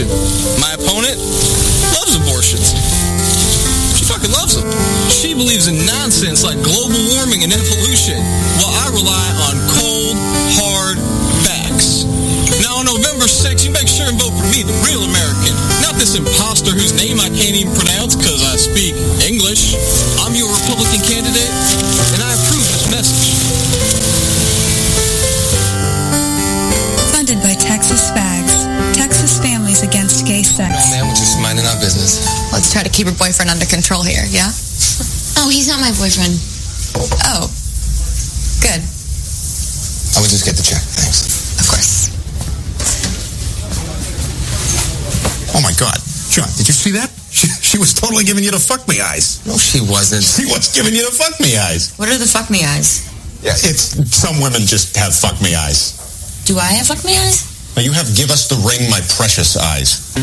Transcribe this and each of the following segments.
My opponent loves abortions. She fucking loves them. She believes in nonsense like global warming and evolution, while I rely on cold, hard facts. Now on November 6th, you make sure and vote for me, the real American. Not this imposter whose name I can't even pronounce because I speak English. I'm your Republican candidate, and I approve this message. Funded by Texas Fags. Texas Families Against Gay Sex. No, man, we're just minding our business. Let's try to keep her boyfriend under control here, yeah? Oh, he's not my boyfriend. Oh. Good. I would just get the check, thanks. Of course. Oh, my God. John, did you see that? She was totally giving you the fuck me eyes. No, she wasn't. She was giving you the fuck me eyes. What are the fuck me eyes? Yeah, it's some women just have fuck me eyes. Do I have fuck me eyes? Now you have give us the ring, my precious eyes.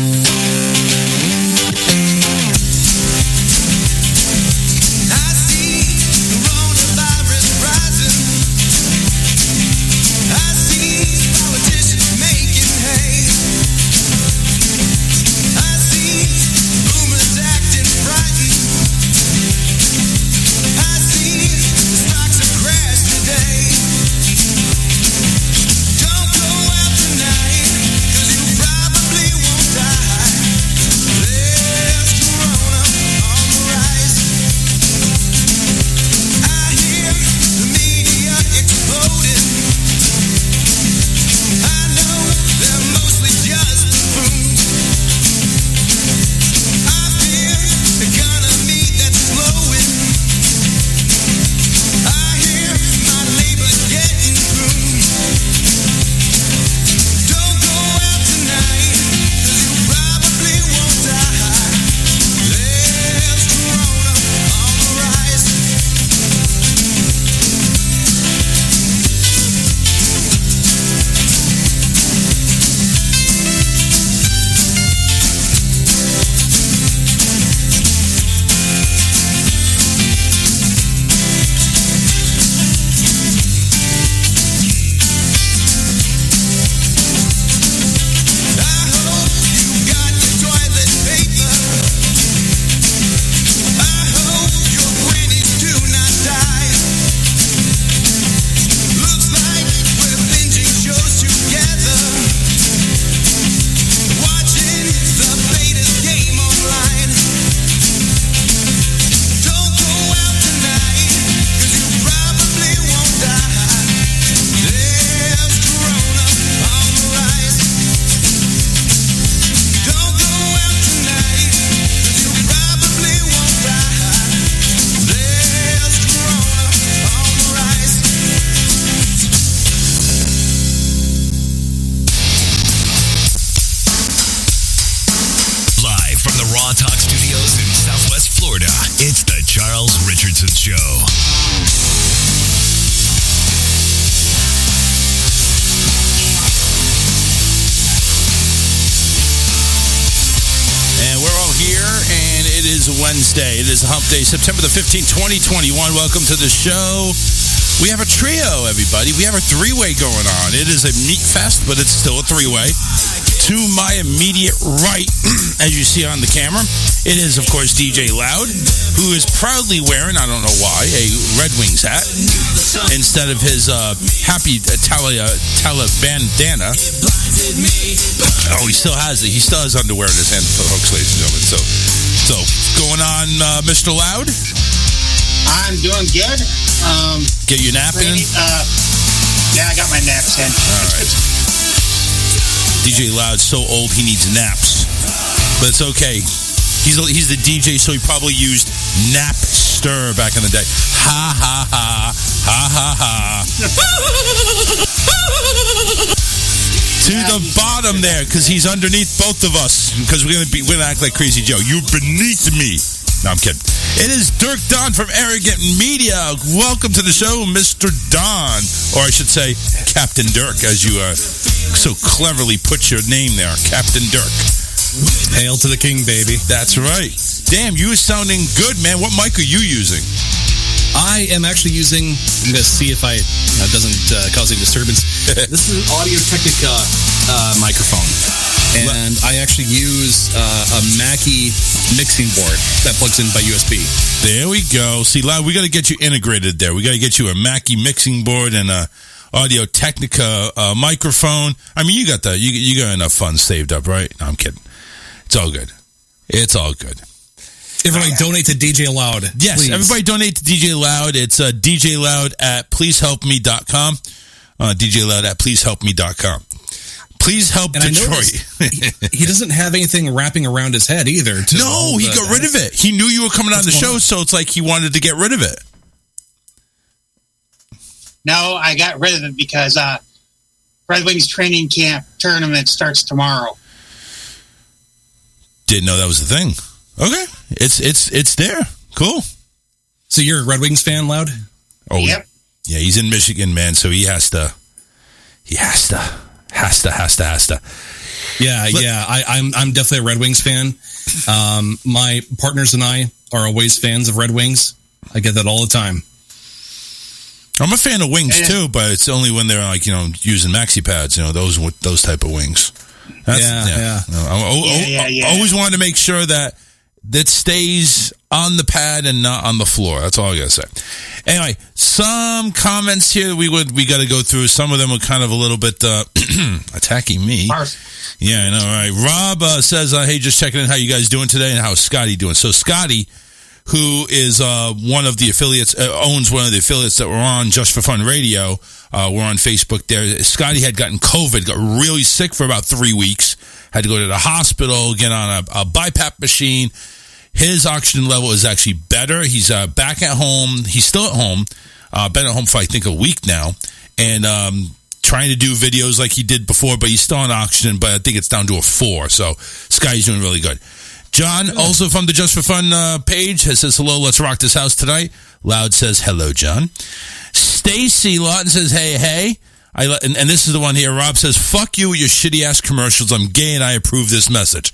Richardson Show. And we're all here, and it is Wednesday. It is Hump Day, September the 15th, 2021. Welcome to the show. We have a trio, everybody. We have a three-way going on. It is a meat fest, but it's still a three-way. To my immediate right, as you see on the camera, it is, of course, DJ Loud, who is proudly wearing, I don't know why, a Red Wings hat instead of his happy bandana. Oh, he still has it. He still has underwear in his hand for the hooks, ladies and gentlemen. So going on, Mr. Loud? I'm doing good. Get your nap in? Yeah, I got my naps in. All right. DJ Loud's so old he needs naps, but it's okay. He's the DJ, so he probably used Napster back in the day. Ha ha ha ha ha ha. To the bottom there, because he's underneath both of us. Because we're gonna act like Crazy Joe. You're beneath me. No, I'm kidding. It is Dirk Don from Arrogant Media. Welcome to the show, Mr. Don. Or I should say, Captain Dirk, as you so cleverly put your name there. Captain Dirk. Hail to the king, baby. That's right. Damn, you are sounding good, man. What mic are you using? I am actually using, I'm going to see if it doesn't cause any disturbance. This is an Audio-Technica microphone. And I actually use a Mackie mixing board that plugs in by USB. There we go. See, Loud, we got to get you integrated there. We got to get you a Mackie mixing board and a Audio-Technica microphone. I mean, you got enough funds saved up, right? No, I'm kidding. It's all good. It's all good. Everybody donate to DJ Loud. Yes, please. Everybody donate to DJ Loud. It's DJ Loud at pleasehelpme.com. DJ Loud at pleasehelpme.com. Please help and Detroit. He doesn't have anything wrapping around his head either. No, he got rid of it. He knew you were coming on the show, so it's like he wanted to get rid of it. No, I got rid of it because Red Wings training camp tournament starts tomorrow. Didn't know that was the thing. Okay, it's there. Cool. So you're a Red Wings fan, Loud? Oh, yep. Yeah, he's in Michigan, man. So he has to. Yeah. I'm definitely a Red Wings fan. My partners and I are always fans of Red Wings. I get that all the time. I'm a fan of wings too, but it's only when they're like using maxi pads, those type of wings. Yeah. I always wanted to make sure that stays on the pad and not on the floor. That's all I gotta say. Anyway, some comments here we got to go through. Some of them were kind of a little bit attacking me. Yeah, I know, right? Rob says, "Hey, just checking in. How you guys doing today? And how's Scotty doing?" So Scotty, who is one of the affiliates, owns one of the affiliates that were on Just for Fun Radio. We're on Facebook there. Scotty had gotten COVID, got really sick for about 3 weeks, had to go to the hospital, get on a BiPAP machine. His oxygen level is actually better. He's back at home. He's still at home. Been at home for, I think, a week now. And trying to do videos like he did before, but he's still on oxygen, but I think it's down to a 4. So Scotty's doing really good. John, also from the Just for Fun page, says, hello, let's rock this house tonight. Loud says, hello, John. Stacy Lawton says, hey. And this is the one here. Rob says, fuck you with your shitty-ass commercials. I'm gay and I approve this message.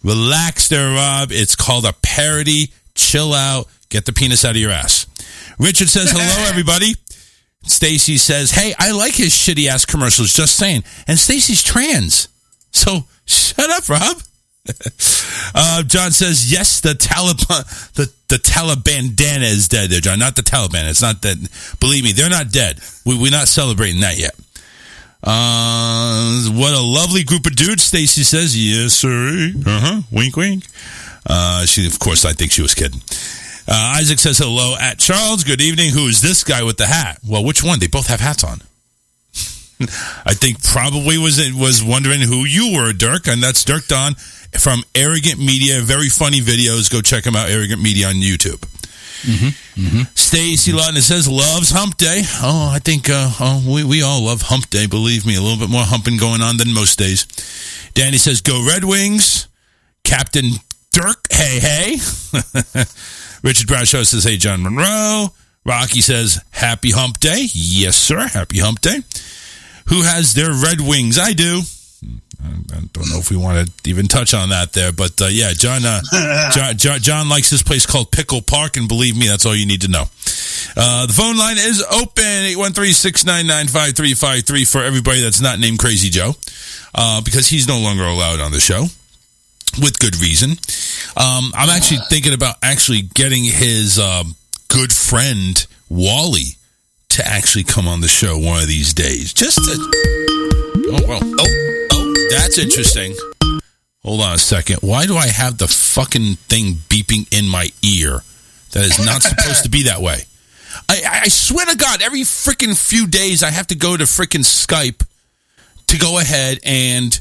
Relax there, Rob. It's called a parody. Chill out. Get the penis out of your ass. Richard says, hello, everybody. Stacy says, hey, I like his shitty-ass commercials, just saying. And Stacy's trans. So, shut up, Rob. John says, yes, the Taliban bandana is dead there, John. Not the Taliban. It's not that. Believe me, they're not dead. We're not celebrating that yet. What a lovely group of dudes, Stacy says. Yes, sir. Wink, wink. She, of course, I think she was kidding. Isaac says hello at Charles. Good evening. Who is this guy with the hat? Well, which one? They both have hats on. I think probably was wondering who you were, Dirk, and that's Dirk Don from Arrogant Media. Very funny videos. Go check him out, Arrogant Media on YouTube. Stacy Lawton says, loves Hump Day. Oh, I think we all love Hump Day, believe me. A little bit more humping going on than most days. Danny says, go Red Wings. Captain Dirk, hey. Richard Bradshaw says, hey, John Monroe. Rocky says, happy Hump Day. Yes, sir, happy Hump Day. Who has their Red Wings? I do. I don't know if we want to even touch on that there, but yeah, John likes this place called Pickle Park, and believe me, that's all you need to know. The phone line is open, 813-699-5353 for everybody that's not named Crazy Joe, because he's no longer allowed on the show, with good reason. I'm actually thinking about getting his good friend, Wally, to actually come on the show one of these days. Just to... Oh, that's interesting. Hold on a second. Why do I have the fucking thing beeping in my ear? That is not supposed to be that way. I swear to God, every freaking few days I have to go to freaking Skype to go ahead and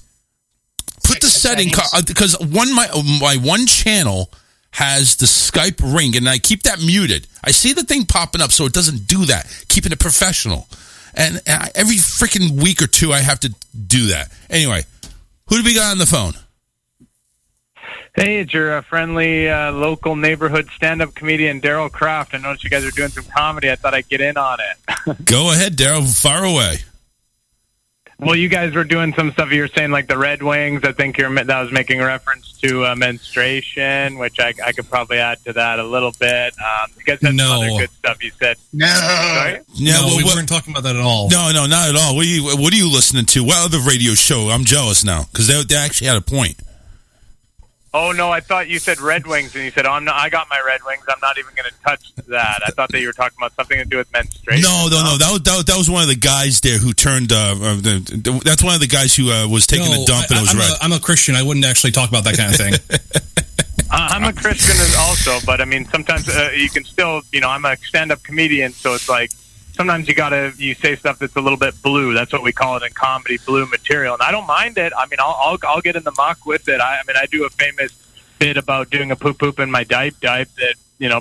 put the setting... Because my one channel has the Skype ring, and I keep that muted. I see the thing popping up, so it doesn't do that. Keeping it professional. And every freaking week or two, I have to do that. Anyway, who do we got on the phone? Hey, it's your friendly local neighborhood stand-up comedian, Daryl Kraft. I noticed you guys are doing some comedy. I thought I'd get in on it. Go ahead, Daryl. Fire away. Well, you guys were doing some stuff. You were saying like the Red Wings. I think that was making a reference to menstruation, which I could probably add to that a little bit. You guys had some other good stuff. You said no, we weren't talking about that at all. No, not at all. What are you listening to? What other radio show? I'm jealous now because they actually had a point. Oh no, I thought you said Red Wings, and you said, I got my Red Wings. I'm not even going to touch that. I thought that you were talking about something to do with menstruation. No. That was one of the guys there who turned. That's one of the guys who was taking a dump and it was red. I'm a Christian. I wouldn't actually talk about that kind of thing. I'm a Christian also, but I mean, sometimes you can still, I'm a stand-up comedian, so it's like sometimes you say stuff that's a little bit blue. That's what we call it in comedy, blue material. And I don't mind it. I mean, I'll get in the muck with it. I do a famous bit about doing a poop in my diaper that,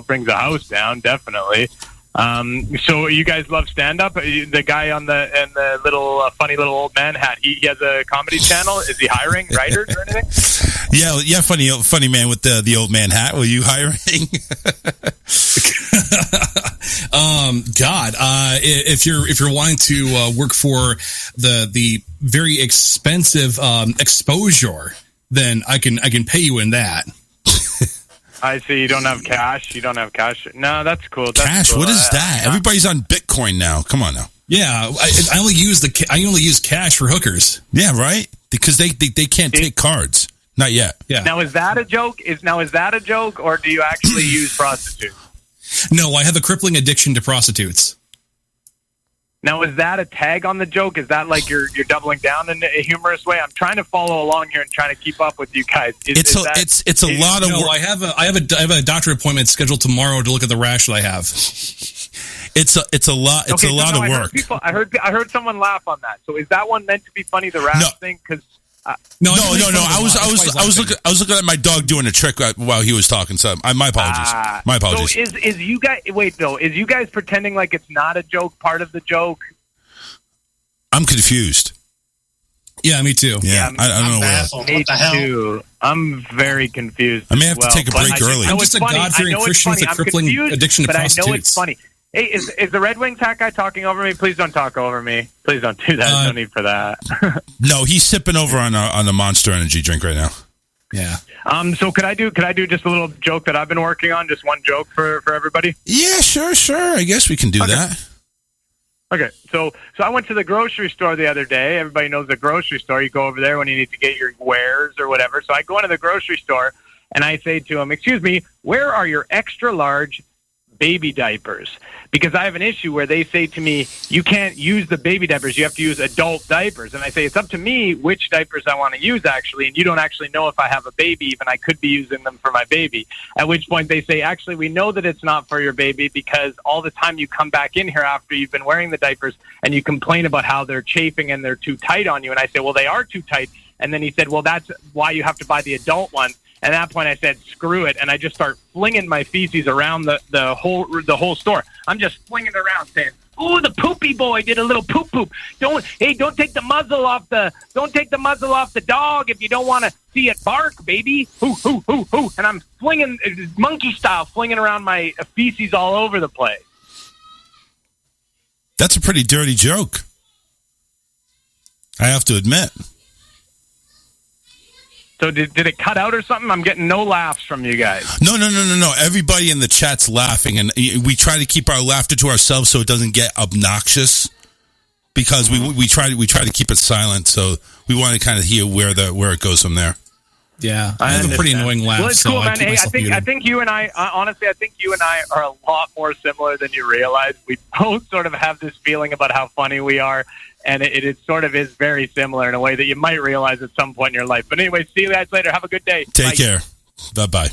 brings a house down, definitely. So you guys love stand-up? The guy in the little funny little old man hat, he has a comedy channel. Is he hiring writers or anything? Yeah, funny man with the old man hat. Were you hiring? If you're wanting to work for the very expensive exposure, then I can pay you in that. I see. You don't have cash. No, that's cool. Cash? Cool. What is that? Everybody's on Bitcoin now. Come on now. Yeah, I only use cash for hookers. Yeah, right. Because they can't take cards. Not yet. Yeah. Now is that a joke? Is that a joke, or do you actually use prostitutes? No, I have a crippling addiction to prostitutes. Now, is that a tag on the joke? Is that like you're doubling down in a humorous way? I'm trying to follow along here and trying to keep up with you guys. It's a lot of work. I have a doctor appointment scheduled tomorrow to look at the rash that I have. It's a lot. It's a lot of work. I heard someone laugh on that. So is that one meant to be funny? The rash thing? Because no. I was looking at my dog doing a trick while he was talking. So my apologies. My apologies. So is you guys is you guys pretending like it's not a joke part of the joke? I'm confused. Yeah, me too. Yeah, I don't know baffled. What the hell? Too. I'm very confused. I may have to take a break early. I'm just a God-fearing Christian with a crippling addiction to prostitutes. But I know it's funny. Hey, is the Red Wings hat guy talking over me? Please don't talk over me. Please don't do that. No need for that. No, he's sipping over on a Monster Energy drink right now. Yeah. So could I do just a little joke that I've been working on? Just one joke for everybody? Yeah, sure. I guess we can do that. Okay. So I went to the grocery store the other day. Everybody knows the grocery store. You go over there when you need to get your wares or whatever. So I go into the grocery store and I say to him, "Excuse me, where are your extra large baby diapers?" Because I have an issue where they say to me, you can't use the baby diapers, you have to use adult diapers. And I say, it's up to me which diapers I want to use, actually, and you don't actually know if I have a baby, even I could be using them for my baby. At which point they say, actually, we know that it's not for your baby because all the time you come back in here after you've been wearing the diapers and you complain about how they're chafing and they're too tight on you. And I say, well, they are too tight. And then he said, well, that's why you have to buy the adult one. And at that point, I said, "Screw it!" And I just start flinging my feces around the whole store. I'm just flinging it around, saying, "Ooh, the poopy boy did a little poop. Don't take the muzzle off the dog if you don't want to see it bark, baby. Hoo." And I'm flinging monkey style, flinging around my feces all over the place. That's a pretty dirty joke, I have to admit. So did it cut out or something? I'm getting no laughs from you guys. No. Everybody in the chat's laughing, and we try to keep our laughter to ourselves so it doesn't get obnoxious. Because we try to keep it silent, so we want to kind of hear where it goes from there. Yeah, I have a pretty annoying laugh. Well, it's cool, man. Hey, I think you and I, honestly, are a lot more similar than you realize. We both sort of have this feeling about how funny we are. And it sort of is very similar in a way that you might realize at some point in your life. But anyway, see you guys later. Have a good day. Take care. Bye-bye.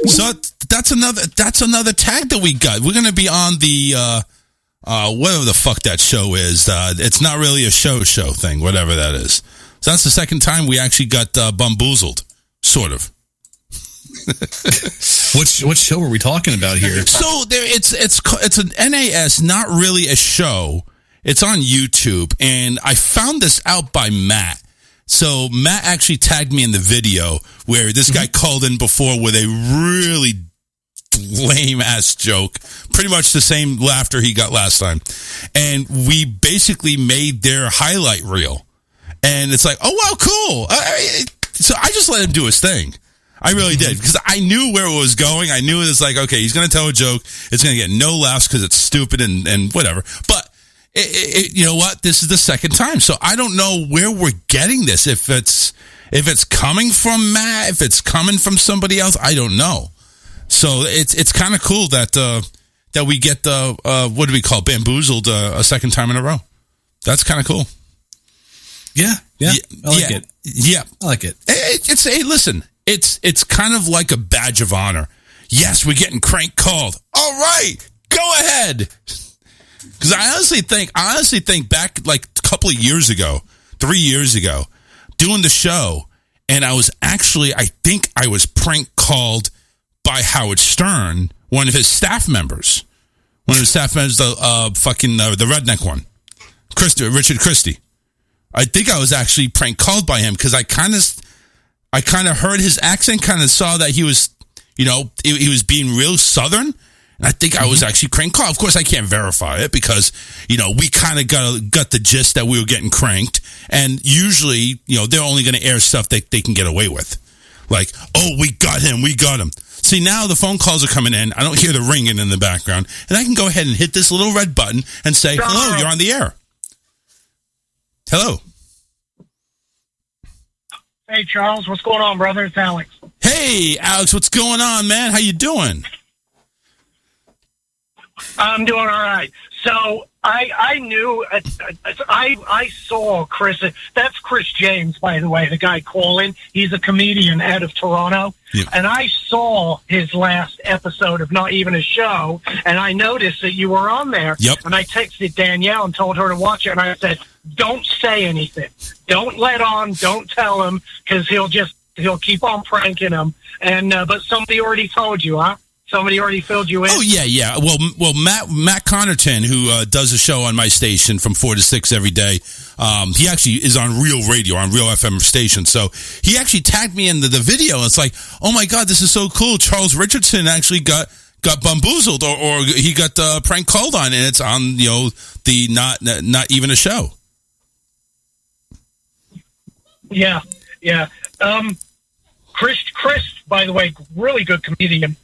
So that's another tag that we got. We're going to be on the whatever the fuck that show is. It's not really a show thing, whatever that is. So that's the second time we actually got bamboozled, sort of. What show are we talking about here? So it's an NAS, not really a show. It's on YouTube, and I found this out by Matt. So Matt actually tagged me in the video where this guy called in before with a really lame ass joke. Pretty much the same laughter he got last time. And we basically made their highlight reel. And it's like, oh, wow, cool. So I just let him do his thing. I really did, because I knew where it was going. I knew it was like, okay, he's going to tell a joke. It's going to get no laughs because it's stupid and whatever. But you know what? This is the second time. So I don't know where we're getting this. If it's coming from Matt, if it's coming from somebody else, I don't know. So it's kind of cool that we get what do we call it? Bamboozled a second time in a row. That's kind of cool. Yeah. I like it. Yeah, I like it. Hey, listen, it's kind of like a badge of honor. Yes, we're getting crank called. All right, go ahead. Because I honestly think back like a couple of years ago, 3 years ago, doing the show, and I think I was prank called by Howard Stern, one of his staff members. The redneck one, Richard Christie. I think I was actually prank called by him because I kind of heard his accent, kind of saw that he was, he was being real Southern. And I think I was actually crank called. Of course, I can't verify it because, we kind of got the gist that we were getting cranked. And usually, they're only going to air stuff that they can get away with. Like, oh, we got him. See, now the phone calls are coming in. I don't hear the ringing in the background. And I can go ahead and hit this little red button and say, hello, you're on the air. Hello. Hey, Charles. What's going on, brother? It's Alex. Hey, Alex. What's going on, man? How you doing? I'm doing all right. So I knew, I saw Chris. That's Chris James, by the way, the guy calling. He's a comedian out of Toronto. Yeah. And I saw his last episode of Not Even a Show, and I noticed that you were on there. Yep. And I texted Danielle and told her to watch it, and I said, don't say anything. Don't let on. Don't tell him, because he'll keep on pranking him. And but somebody already told you, huh? Somebody already filled you in? Oh, yeah. Well, Matt Connerton, who does a show on my station from 4 to 6 every day, he actually is on Real Radio, on Real FM station. So he actually tagged me into the video. It's like, oh, my God, this is so cool. Charles Richardson actually got bamboozled or he got prank called on, and it's on, the Not Even a Show. Yeah. Chris, by the way, really good comedian.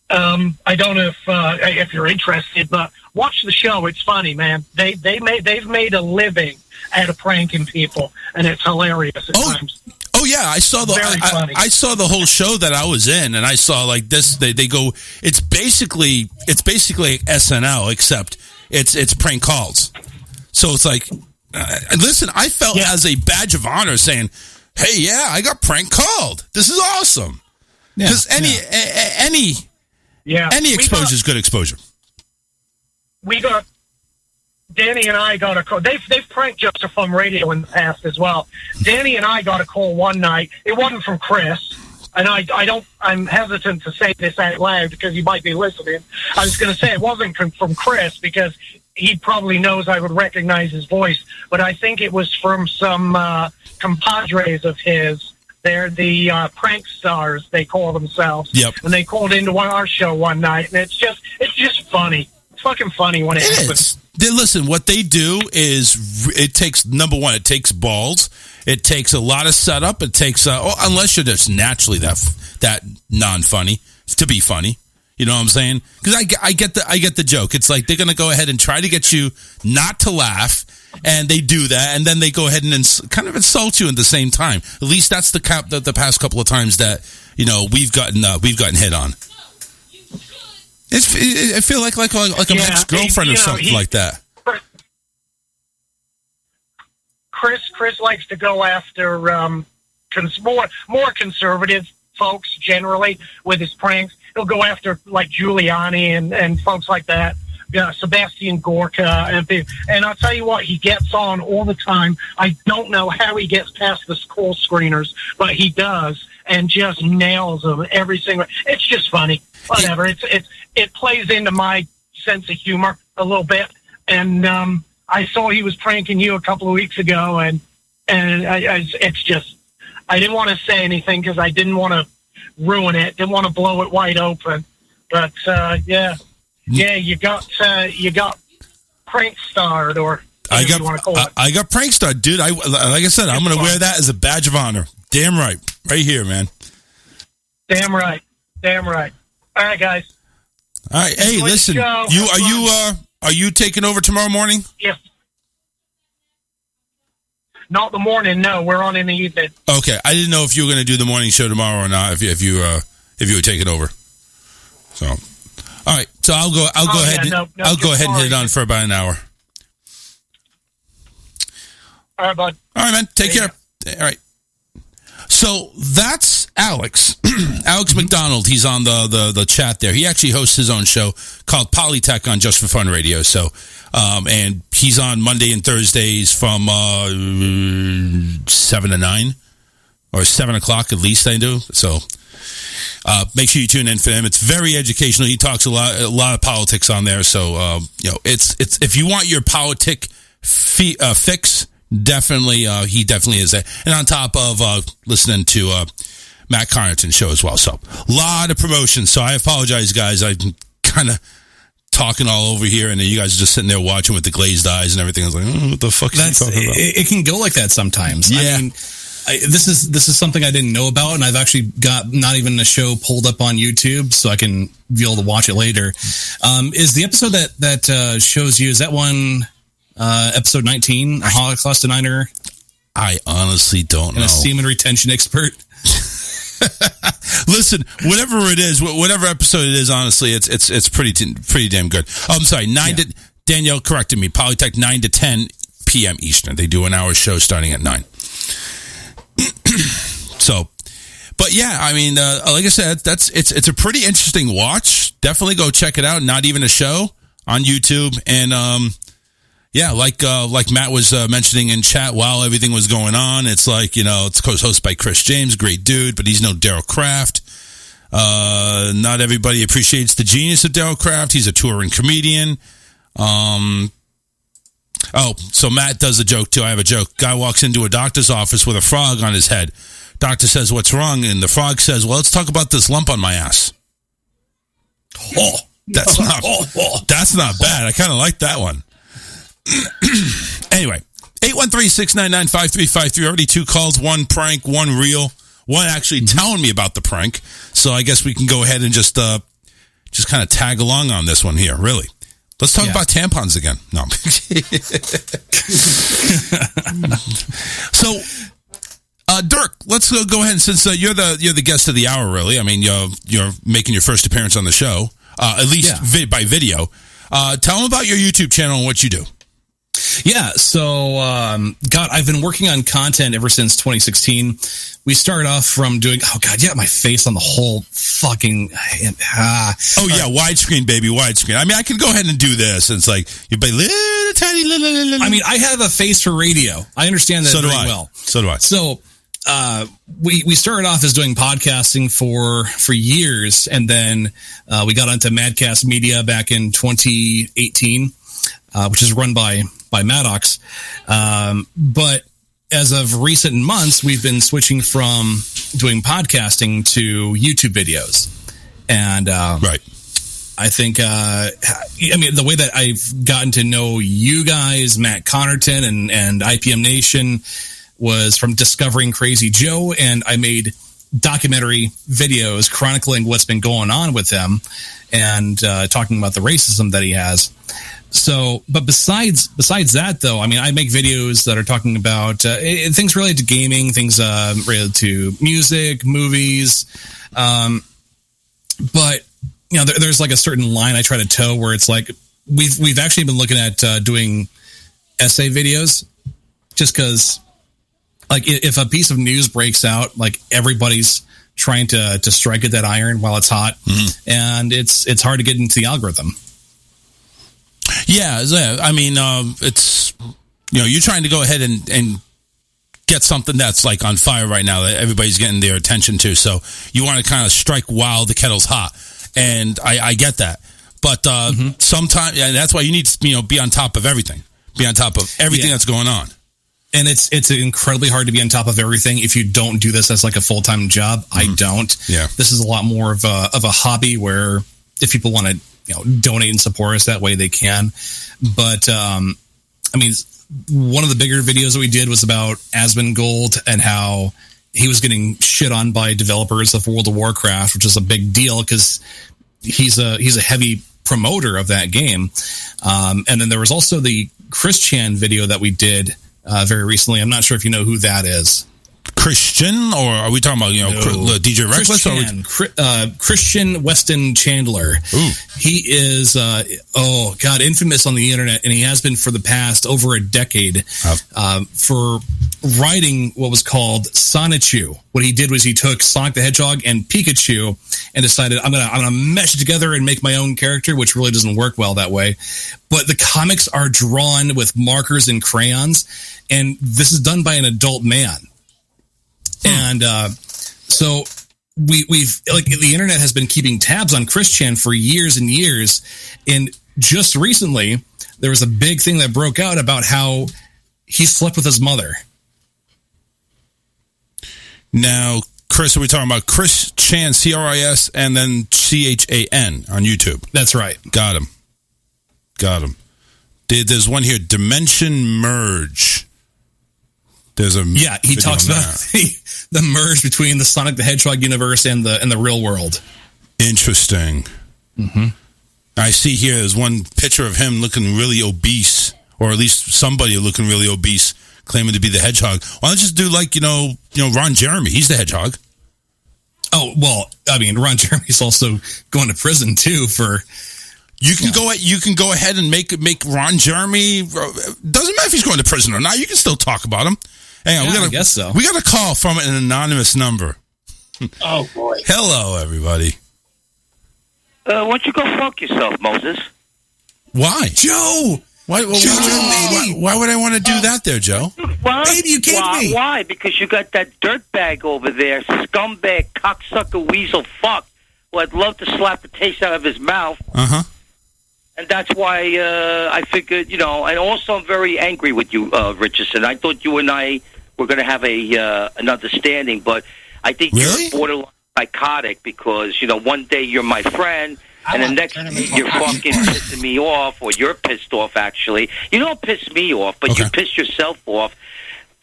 I don't know if you're interested, but watch the show. It's funny, man. They've made a living out of pranking people, and it's hilarious at times. Oh yeah, I saw I saw the whole show that I was in, and I saw like this. They go. It's basically SNL, except it's prank calls. So it's like, listen, I felt as a badge of honor saying, "Hey, yeah, I got prank called. This is awesome." Because any exposure is good exposure. We got Danny and I got a call. They've pranked Joseph from radio in the past as well. Danny and I got a call one night. It wasn't from Chris, and I'm hesitant to say this out loud because he might be listening. I was going to say it wasn't from Chris because he probably knows I would recognize his voice, but I think it was from some compadres of his. They're the prank stars, they call themselves. Yep. And they called into our show one night, and it's just funny. It's fucking funny when it happens. Listen, what they do is it takes, number one, it takes balls. It takes a lot of setup. It takes, unless you're just naturally that non-funny to be funny. You know what I'm saying? Because I get the joke. It's like they're going to go ahead and try to get you not to laugh. And they do that, and then they go ahead and kind of insult you at the same time. At least that's the past couple of times that we've gotten hit on. I feel like an ex-girlfriend or something like that. Chris likes to go after more conservative folks generally with his pranks. He'll go after like Giuliani and folks like that. Sebastian Gorka, and I'll tell you what, he gets on all the time. I don't know how he gets past the call screeners, but he does, and just nails them every single. It's just funny, whatever. It plays into my sense of humor a little bit, and I saw he was pranking you a couple of weeks ago, and it's just I didn't want to say anything because I didn't want to ruin it, didn't want to blow it wide open. But yeah, you got prank starred, or you want to call it. I got prank starred, dude. Like I said, I'm going to wear that as a badge of honor. Damn right, right here, man. Damn right. All right, guys. All right, hey, listen, are you taking over tomorrow morning? Yes. Not the morning. No, we're on in the evening. Okay, I didn't know if you were going to do the morning show tomorrow or not. If you were taking over. So, all right. So I'll go ahead and hit it on for about an hour. All right, bud. All right, man. Take care. All right. So that's Alex. Alex McDonald. He's on the chat there. He actually hosts his own show called Polytech on Just for Fun Radio. So, and he's on Monday and Thursdays from 7 to 9 or 7 o'clock at least. I do. So, make sure you tune in for him. It's very educational. He talks a lot of politics on there. So, it's if you want your politic fix. Definitely, he definitely is there. And on top of listening to Matt Connaughton's show as well. So, a lot of promotions. So, I apologize, guys. I'm kind of talking all over here, and you guys are just sitting there watching with the glazed eyes and everything. I was like, what the fuck is he talking about? It can go like that sometimes. Yeah. I mean, this is something I didn't know about, and I've actually got not even a show pulled up on YouTube, so I can be able to watch it later. Is the episode that shows you, is that one... episode 19, a Holocaust denier? I honestly don't know. And a semen retention expert. Listen, whatever it is, whatever episode it is, honestly, it's pretty damn good. Oh, I'm sorry, Danielle corrected me. Polytech 9 to 10 p.m. Eastern. They do an hour show starting at 9. So, but yeah, I mean, like I said, it's a pretty interesting watch. Definitely go check it out. Not even a show on YouTube, and yeah, like Matt was mentioning in chat while everything was going on, it's like, it's hosted by Chris James, great dude, but he's no Daryl Kraft. Not everybody appreciates the genius of Daryl Kraft. He's a touring comedian. So Matt does a joke too. I have a joke. Guy walks into a doctor's office with a frog on his head. Doctor says, "What's wrong?" And the frog says, "Well, let's talk about this lump on my ass." Oh, that's not bad. I kind of like that one. Anyway, 813-699-5353. Already 2 calls, 1 prank, 1 real, 1 actually telling me about the prank. So I guess we can go ahead and just kind of tag along on this one here. Really, let's talk about tampons again. No. So, Dirk, let's go ahead, since you're the guest of the hour. Really, I mean, you're making your first appearance on the show, at least by video. Tell them about your YouTube channel and what you do. Yeah, so, I've been working on content ever since 2016. We started off from doing, my face on the whole fucking... widescreen, baby, widescreen. I mean, I can go ahead and do this, and it's like, you play little tiny... I mean, I have a face for radio. I understand that very well. So do I. So, we started off as doing podcasting for years, and then we got onto Madcast Media back in 2018, which is run by Maddox. But as of recent months, we've been switching from doing podcasting to YouTube videos. And right. I think, the way that I've gotten to know you guys, Matt Connaughton and IPM Nation, was from discovering Crazy Joe, and I made documentary videos chronicling what's been going on with him and talking about the racism that he has. So, but besides that, though, I mean, I make videos that are talking about things related to gaming, things related to music, movies. But there's like a certain line I try to toe where it's like we've actually been looking at doing essay videos, just because, like, if a piece of news breaks out, like, everybody's trying to strike at that iron while it's hot, and it's hard to get into the algorithm. Yeah, I mean, it's, you're trying to go ahead and get something that's like on fire right now that everybody's getting their attention to. So you want to kind of strike while the kettle's hot, and I get that. But sometimes, and that's why you need to be on top of everything, that's going on. And it's incredibly hard to be on top of everything if you don't do this as like a full-time job. I don't. Yeah. This is a lot more of a hobby where if people want to, donate and support us that way, they can. But one of the bigger videos that we did was about Asmongold and how he was getting shit on by developers of World of Warcraft, which is a big deal because he's a heavy promoter of that game. And then there was also the Chris Chan video that we did very recently. I'm not sure if you know who that is. Christian, or are we talking about DJ Reckless? Christian Weston Chandler. Ooh. He is infamous on the internet, and he has been for the past over a decade for writing what was called Sonichu. What he did was he took Sonic the Hedgehog and Pikachu and decided I'm gonna mesh it together and make my own character, which really doesn't work well that way. But the comics are drawn with markers and crayons, and this is done by an adult man. And so we've the internet has been keeping tabs on Chris Chan for years and years. And just recently, there was a big thing that broke out about how he slept with his mother. Now, Chris, are we talking about Chris Chan, CRIS, and then CHAN on YouTube? That's right. Got him. There's one here, Dimension Merge. There's a he talks about the merge between the Sonic the Hedgehog universe and the real world. Interesting. Mm-hmm. I see here there's one picture of him looking really obese, or at least somebody looking really obese, claiming to be the Hedgehog. Why don't you just do like Ron Jeremy? He's the Hedgehog. Oh well, I mean Ron Jeremy's also going to prison too for. You can go ahead and make Ron Jeremy. Doesn't matter if he's going to prison or not. You can still talk about him. Hang on, I guess so. We got a call from an anonymous number. Oh boy! Hello, everybody. Why don't you go fuck yourself, Moses? Why, Joe? Why would I want to do that, there, Joe? Why? Baby, you kidding me? Why? Because you got that dirtbag over there, scumbag, cocksucker, weasel, fuck. Well, I'd love to slap the taste out of his mouth. And that's why I figured, and also I'm very angry with you, Richardson. I thought you and I were going to have an understanding, but I think you're borderline psychotic because, one day you're my friend, and the next day you're fucking pissing me off, or you're pissed off, actually. You don't piss me off, but you piss yourself off.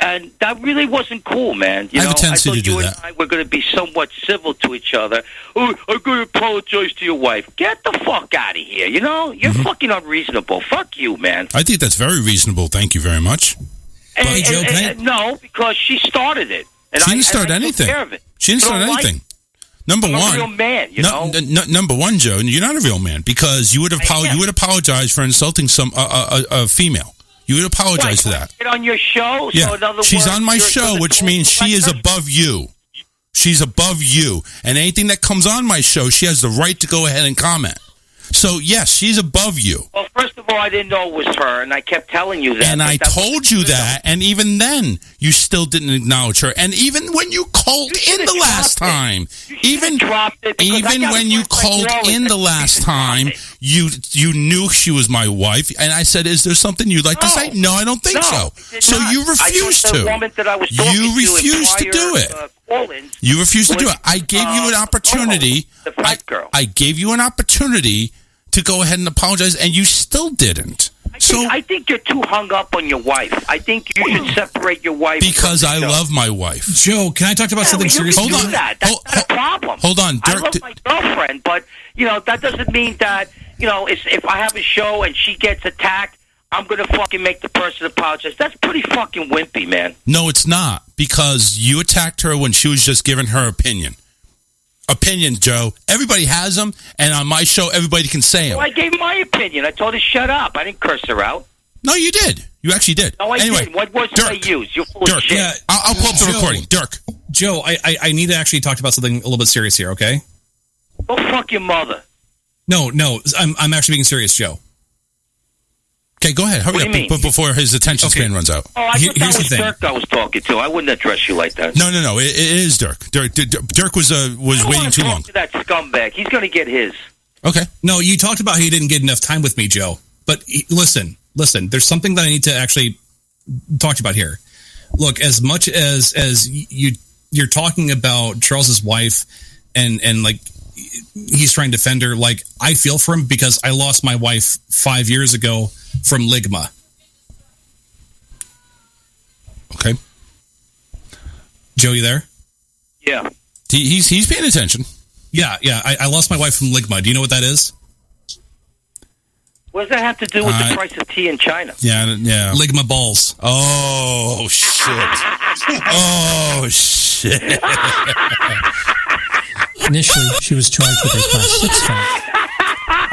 And that really wasn't cool, man. I have a tendency I thought to do you that. and I were going to be somewhat civil to each other. Oh, I'm going to apologize to your wife. Get the fuck out of here, You're fucking unreasonable. Fuck you, man. I think that's very reasonable. Thank you very much. No, because she started it. And she didn't start anything. She didn't start anything. Number one, I'm a real man, number one, Joe, you're not a real man because you would apologize for insulting a female. You would apologize for that. Get on your show. Yeah, so in other she's words, on my show, which means she is above you. She's above you, and anything that comes on my show, she has the right to go ahead and comment. So yes, she's above you. Well, first of all, I didn't know it was her, and I kept telling you that. And I told you that, and even then, you still didn't acknowledge her. And even when you called in the last time, even when you called in the last time, you knew she was my wife. And I said, "Is there something you'd like to say?" No, I don't think so. So you refused to. You refused to do it. You refused to do it. I gave you an opportunity. I gave you an opportunity to go ahead and apologize, and you still didn't. I think you're too hung up on your wife. I think you should separate your wife. Because I love my wife. Joe, can I talk about something serious? Hold on. That's not a problem. Hold on, Dirk. I love my girlfriend, but, that doesn't mean that, if I have a show and she gets attacked, I'm going to fucking make the person apologize. That's pretty fucking wimpy, man. No, it's not. Because you attacked her when she was just giving her opinion. Opinions, Joe. Everybody has them, and on my show, everybody can say them. Well, I gave my opinion. I told her shut up. I didn't curse her out. No, you did. You actually did. No, I didn't. What words did I use? You're full of shit. Yeah, I'll pull up the recording. Dirk. Joe, I need to actually talk about something a little bit serious here, okay? Go fuck your mother. No, I'm actually being serious, Joe. Okay, go ahead. Hurry up before his attention span runs out. Oh, I thought that was Dirk I was talking to. I wouldn't address you like that. No. It is Dirk. Dirk was waiting too long. To that scumbag. He's going to get his. Okay. No, you talked about how you didn't get enough time with me, Joe. But listen. There's something that I need to actually talk about here. Look, as much as you're talking about Charles's wife and like he's trying to defend her. Like, I feel for him because I lost my wife 5 years ago from ligma. Okay. Joe, you there? Yeah. He's paying attention. Yeah. I lost my wife from ligma. Do you know what that is? What does that have to do with the price of tea in China? Yeah. Ligma balls. Oh, shit. Oh, shit. Initially, she was charged with a Class 6 felony.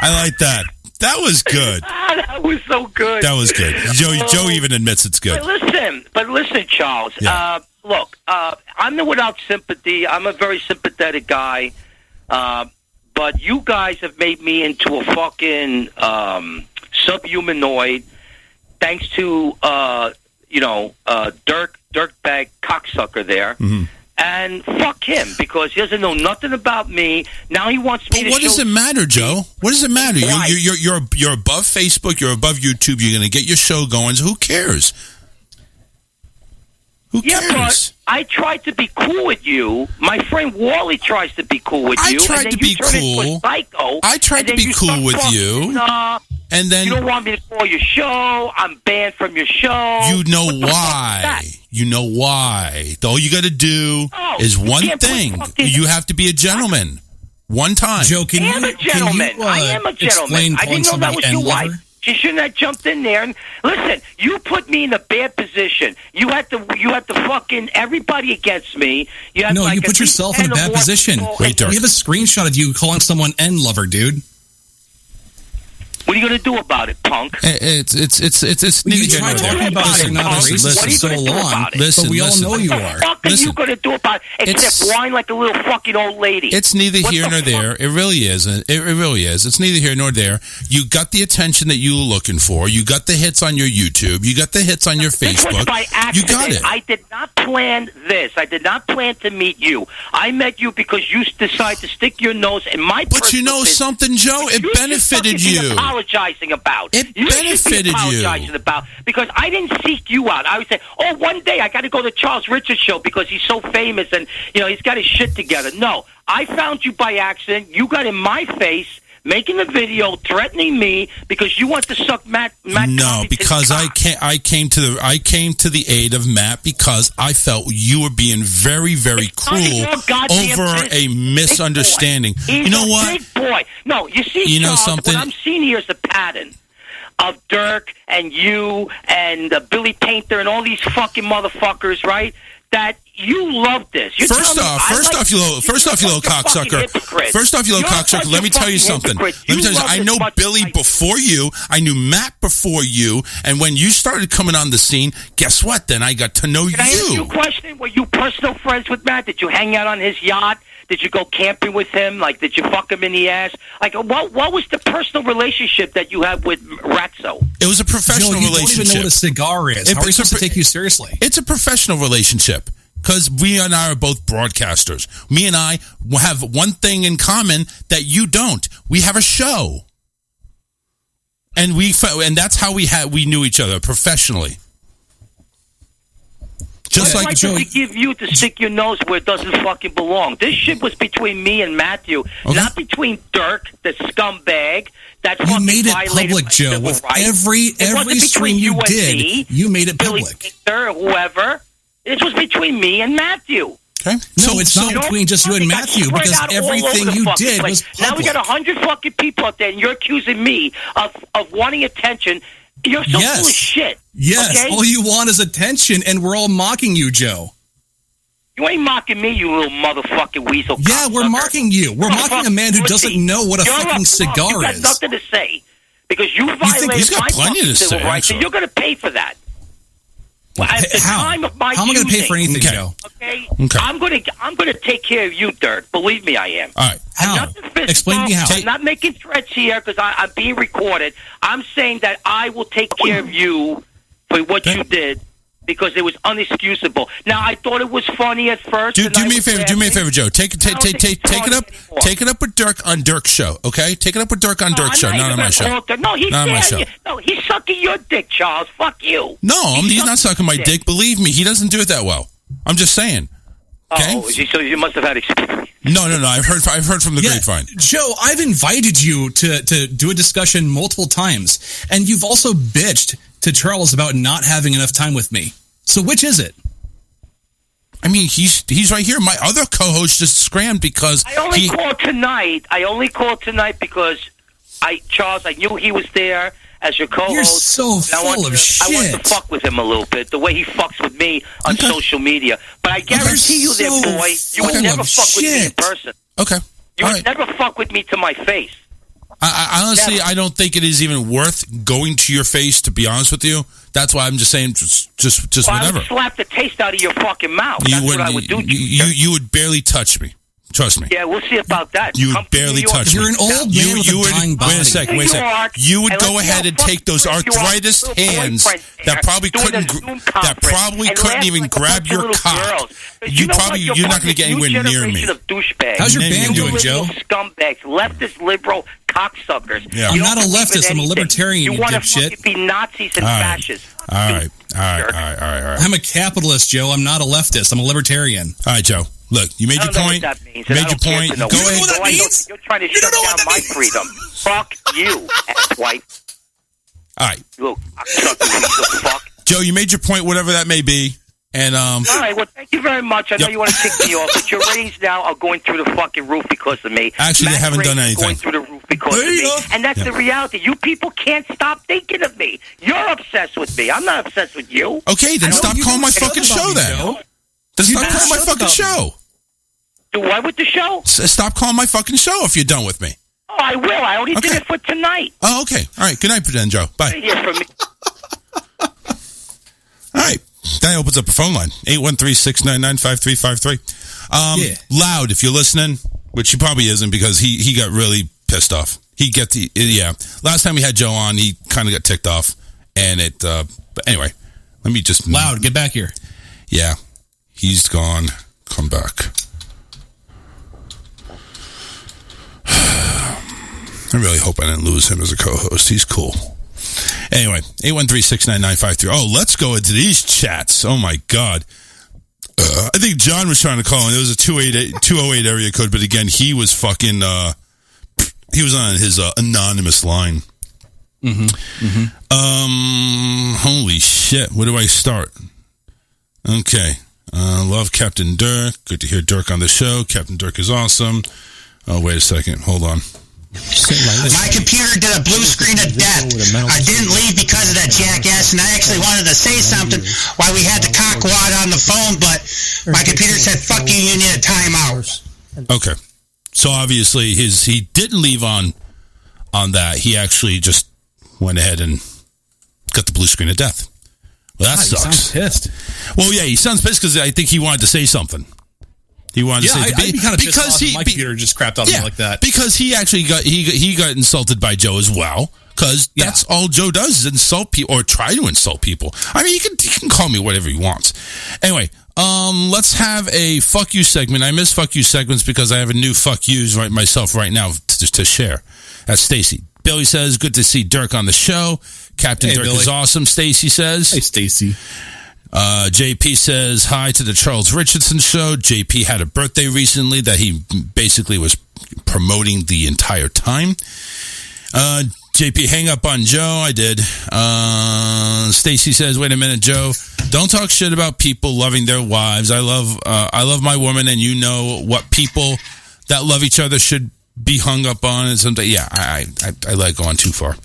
I like that. That was good. That was so good. That was good. Joe even admits it's good. But listen, Charles. Yeah. Look, I'm the without sympathy. I'm a very sympathetic guy. But you guys have made me into a fucking subhumanoid, thanks to dirtbag cocksucker there. Mm-hmm. And fuck him, because he doesn't know nothing about me. Now he wants me to. What does it matter, Joe? What does it matter? You're above Facebook. You're above YouTube. You're going to get your show going. So who cares? Who cares? Yeah, but I tried to be cool with you. My friend Wally tries to be cool with you. I tried to be cool. I tried to be cool with you. And then you don't want me to call your show. I'm banned from your show. You know why? You know why? All you got to do is one thing. You have to be a gentleman. One time. Joe, I am a gentleman. I didn't know that was your wife. She shouldn't have jumped in there. And listen, you put me in a bad position. You had to fucking everybody against me. You put yourself in a bad position. Wait, Dirk. We have a screenshot of you calling someone N-lover, dude. What are you going to do about it, punk? It's you tried talking about it not racist for so long, but we all know you are. What are you going to do about it except whine like a little fucking old lady? It's neither here nor there. It really is. It really is. It's neither here nor there. You got the attention that you were looking for. You got the hits on your YouTube. You got the hits on your Facebook. This was by accident. You got it. I did not plan this. I did not plan to meet you. I met you because you decided to stick your nose in my personal But you know business. something, Joe? It benefited you. Apologizing about. It benefited you. Apologizing about because I didn't seek you out. I would say, "Oh, one day I got to go to Charles Richardson show because he's so famous and he's got his shit together." No, I found you by accident. You got in my face making a video threatening me because you want to suck Matt. No, because I came to the aid of Matt because I felt you were being very, very cruel over a misunderstanding. You know what? Big boy. No, you see, you know Charles, something? What I'm seeing here is a pattern of Dirk and you and Billy Painter and all these fucking motherfuckers, right? That you love this. First off, you little cocksucker. First off, you little cocksucker. Let me tell you something. I know Billy before you. I knew Matt before you. And when you started coming on the scene, guess what? Then I got to know you. Can I ask you a question? Were you personal friends with Matt? Did you hang out on his yacht? Did you go camping with him? Like, did you fuck him in the ass? Like, what was the personal relationship that you had with Ratso? It was a professional relationship. You don't even know what a cigar is. How are we supposed to take you seriously? It's a professional relationship. Because we and I are both broadcasters. Me and I have one thing in common that you don't. We have a show. And that's how we knew each other professionally. Just like Joe, to give you to stick your nose where it doesn't fucking belong. This shit was between me and Matthew, not between Dirk, the scumbag. That's you made it public, Joe. With every stream you did, you made it public. Billy, whoever. This was between me and Matthew. Okay. No, it's not between just you and Matthew because everything you did was public. Now we got 100 fucking people out there, and you're accusing me of wanting attention. You're so full of shit. Yes, all you want is attention, and we're all mocking you, Joe. You ain't mocking me, you little motherfucking weasel. Yeah, we're mocking you. We're mocking a man who doesn't know what a fucking cigar is. You got nothing to say because you violated my fucking civil rights, and you're going to pay for that. Well, at the time of my How am I going to pay for anything, Joe? Okay. I'm going to take care of you, Dirk. Believe me, I am. All right. How? Explain to me how. I'm not making threats here because I'm being recorded. I'm saying that I will take care of you for what you did because it was unexcusable. Now, I thought it was funny at first. Do me a favor, Joe. Take it up with Dirk on Dirk's show, okay? Take it up with Dirk on Dirk's show, not on my show. No, he's sucking your dick, Charles. Fuck you. No, he's not sucking my dick. Believe me, he doesn't do it that well. I'm just saying. Okay? Oh, so you must have had experience. No. I've heard from the grapevine. Joe, I've invited you to do a discussion multiple times, and you've also bitched to Charles about not having enough time with me. So which is it? I mean, he's right here. My other co-host just scrammed because I only called tonight because Charles, I knew he was there as your co-host. You're so full of shit. I wanted to fuck with him a little bit, the way he fucks with me on social media. But I guarantee you there, boy, you would never fuck with me in person. Okay. You would never fuck with me to my face. I honestly, Never. I don't think it is even worth going to your face, to be honest with you. That's why I'm just saying, just Well, whatever. I would slap the taste out of your fucking mouth. That's what I would do to you. You would barely touch me. Trust me. Yeah, we'll see about that. You would barely touch me. You're an old man with a dying body. Wait a second. You would go ahead and take those arthritis hands that probably couldn't even grab your cock. You're not going to get anywhere near me. How's your band doing, Joe? Scumbags, leftist, liberal cocksuckers. Yeah. I'm not a leftist. I'm a libertarian, you want to dipshit. be Nazis and fascists. All right. I'm a capitalist, Joe. I'm not a leftist. I'm a libertarian. All right, Joe. Look, you made your point. You made your point. Go ahead. You know what that means? You're trying to shut down my freedom. Fuck you, asswipe. All right. Look, fuck. Joe, you made your point, whatever that may be. And all right, well, thank you very much. I know you want to kick me off, but your ratings now are going through the fucking roof because of me. Actually, they haven't done anything. Going through the roof because of me, and that's the reality. You people can't stop thinking of me. You're obsessed with me. I'm not obsessed with you. Okay, then stop calling my fucking show then. Then stop calling my fucking show. Do what with the show? Stop calling my fucking show if you're done with me. Oh, I will. I only did it for tonight. Oh, okay. All right. Good night, then, Joe. Bye. Hear from me. All right. That opens up a phone line. 813-699-5353. Loud, if you're listening, which he probably isn't because he got really pissed off. Last time we had Joe on, he kind of got ticked off. And but anyway, let me just... Loud, get back here. Yeah. He's gone. Come back. I really hope I didn't lose him as a co-host. He's cool. Anyway, 813-699-53. Oh, let's go into these chats. Oh, my God. I think John was trying to call in. It was a 208 area code, but again, he was fucking... he was on his anonymous line. Holy shit. Where do I start? Okay. Love Captain Dirk. Good to hear Dirk on the show. Captain Dirk is awesome. Oh, wait a second. Hold on. My computer did a blue screen of death. I didn't leave because of that jackass, and I actually wanted to say something while we had the cockwad on the phone, but my computer said, fuck you, you need a timeout. Okay. So obviously he didn't leave on that. He actually just went ahead and got the blue screen of death. Well, that sucks. He sounds pissed. Well, yeah, he sounds pissed because I think he wanted to say something. He wanted to say I'd be kind of pissed off if my computer just crapped on me like that. Because he actually got he got insulted by Joe as well. Because that's all Joe does is insult people or try to insult people. I mean, he can call me whatever he wants. Anyway, let's have a fuck you segment. I miss fuck you segments because I have a new fuck yous myself right now to share. That's Stacy. Billy says, good to see Dirk on the show. Captain Dirk is awesome, Stacy says. Hey, Stacy. JP says, hi to the Charles Richardson show. JP had a birthday recently that he basically was promoting the entire time. JP, hang up on Joe. I did. Stacy says, wait a minute, Joe. Don't talk shit about people loving their wives. I love my woman, and you know what people that love each other should be hung up on. And something. Yeah, I let go on too far.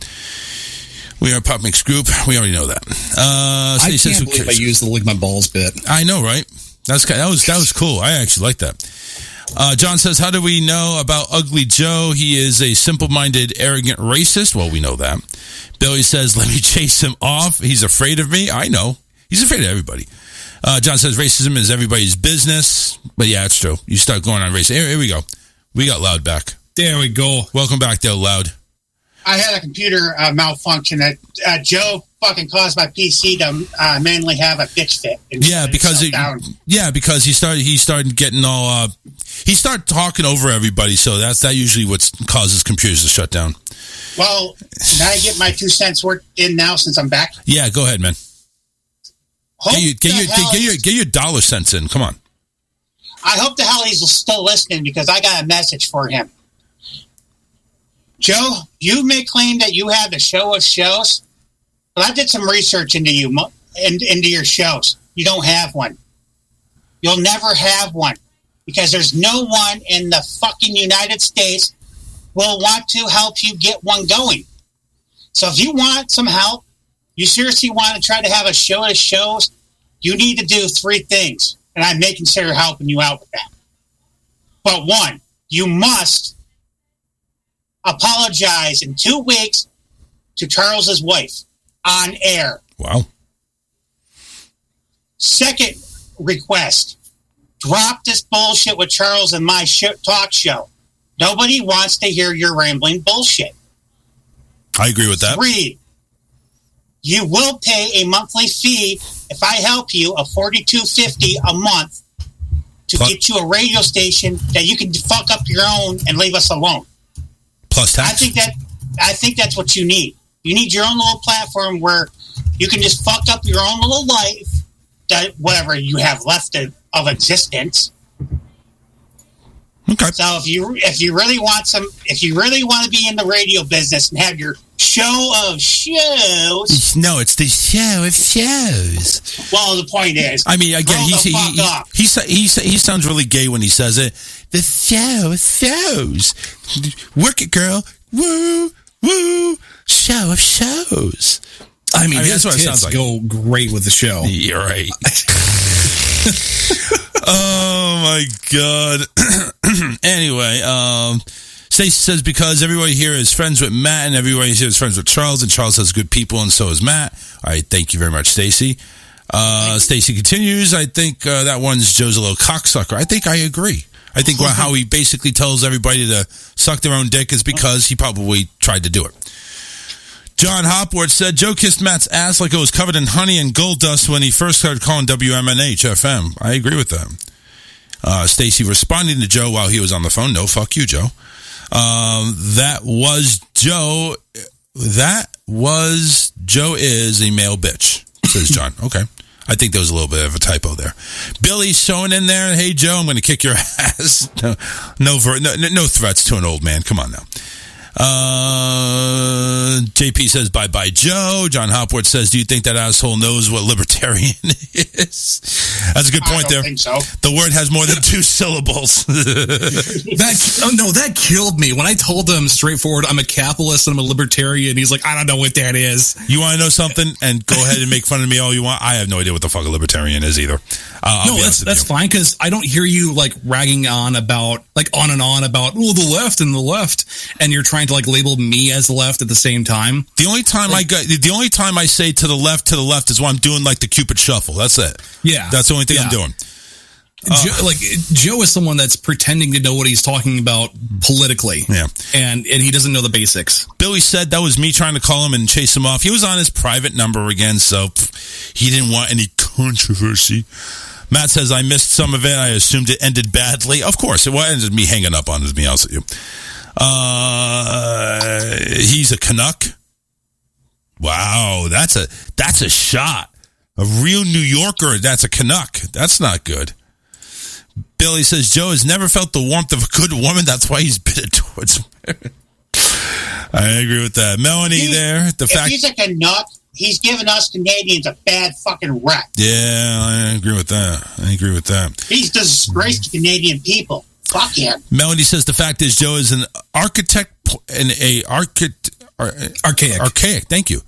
We are a Pop Mix group. We already know that. I can't believe I used the lick my balls bit. I know, right? That was cool. I actually like that. John says, how do we know about Ugly Joe? He is a simple-minded, arrogant racist. Well, we know that. Billy says, let me chase him off. He's afraid of me. I know. He's afraid of everybody. John says, racism is everybody's business. But yeah, it's true. You start going on racism. Here we go. We got Loud back. There we go. Welcome back, there, Loud. I had a computer malfunction that Joe fucking caused my PC to manually have a bitch fit. Yeah, because he started getting all he started talking over everybody. So that usually what causes computers to shut down. Well, can I get my 2 cents worth in now since I'm back? Yeah, go ahead, man. Get your dollar cents in. Come on. I hope the hell he's still listening because I got a message for him. Joe, you may claim that you have the show of shows, but I did some research into you, into your shows. You don't have one. You'll never have one because there's no one in the fucking United States will want to help you get one going. So if you want some help, you seriously want to try to have a show of shows, you need to do 3 things. And I may consider helping you out with that. But 1, you must apologize in 2 weeks to Charles's wife on air. Wow. Second request, drop this bullshit with Charles and my talk show. Nobody wants to hear your rambling bullshit. I agree with that. 3, you will pay a monthly fee if I help you of $42.50 a month to get you a radio station that you can fuck up your own and leave us alone. Plus tax. I think that's what you need. You need your own little platform where you can just fuck up your own little life, that whatever you have left of existence. Okay. So if you really want to be in the radio business and have your show of shows. No, it's the show of shows. Well, the point is, I mean, again, he sounds really gay when he says it. The show of shows. Work it, girl. Woo, woo. Show of shows. I mean that's what it sounds like. Go great with the show. You're right. Oh my God. Anyway, Stacey says because everybody here is friends with Matt and everybody here is friends with Charles, and Charles has good people and so is Matt. All right, thank you very much, Stacey. Stacey continues, I think that one's Joe's a little cocksucker. I think I agree. I think how he basically tells everybody to suck their own dick is because he probably tried to do it. John Hopworth said, Joe kissed Matt's ass like it was covered in honey and gold dust when he first started calling WMNH FM. I agree with that. Stacey responding to Joe while he was on the phone. No, fuck you, Joe. That was Joe is a male bitch, says John. Okay. I think there was a little bit of a typo there. Billy's showing in there. Hey, Joe, I'm going to kick your ass. No threats to an old man. Come on now. JP says, bye-bye, Joe. John Hopworth says, do you think that asshole knows what libertarian is? That's a good point there. I don't think so. The word has more than 2 syllables. That killed me. When I told him straightforward, I'm a capitalist and I'm a libertarian, he's like, I don't know what that is. You want to know something? And go ahead and make fun of me all you want. I have no idea what the fuck a libertarian is either. That's fine, because I don't hear you like ragging on about, like on and on about, the left and the left, and you're trying to like label me as the left at the same time. The only time I say to the left is when I'm doing like the Cupid shuffle. That's it. Yeah, that's the only thing I'm doing. Joe is someone that's pretending to know what he's talking about politically. Yeah, and he doesn't know the basics. Billy said that was me trying to call him and chase him off. He was on his private number again, so he didn't want any controversy. Matt says, I missed some of it. I assumed it ended badly. Of course, it ended me hanging up on him, to be honest with you. He's a Canuck. Wow, that's a shot. A real New Yorker, that's a Canuck. That's not good. Billy says, Joe has never felt the warmth of a good woman. That's why he's bitter towards her. I agree with that. Melanie if he's a Canuck, he's giving us Canadians a bad fucking rep. Yeah, I agree with that. He's disgraced the Canadian people. Fuck him. Melanie says the fact is Joe is an archaic. Thank you.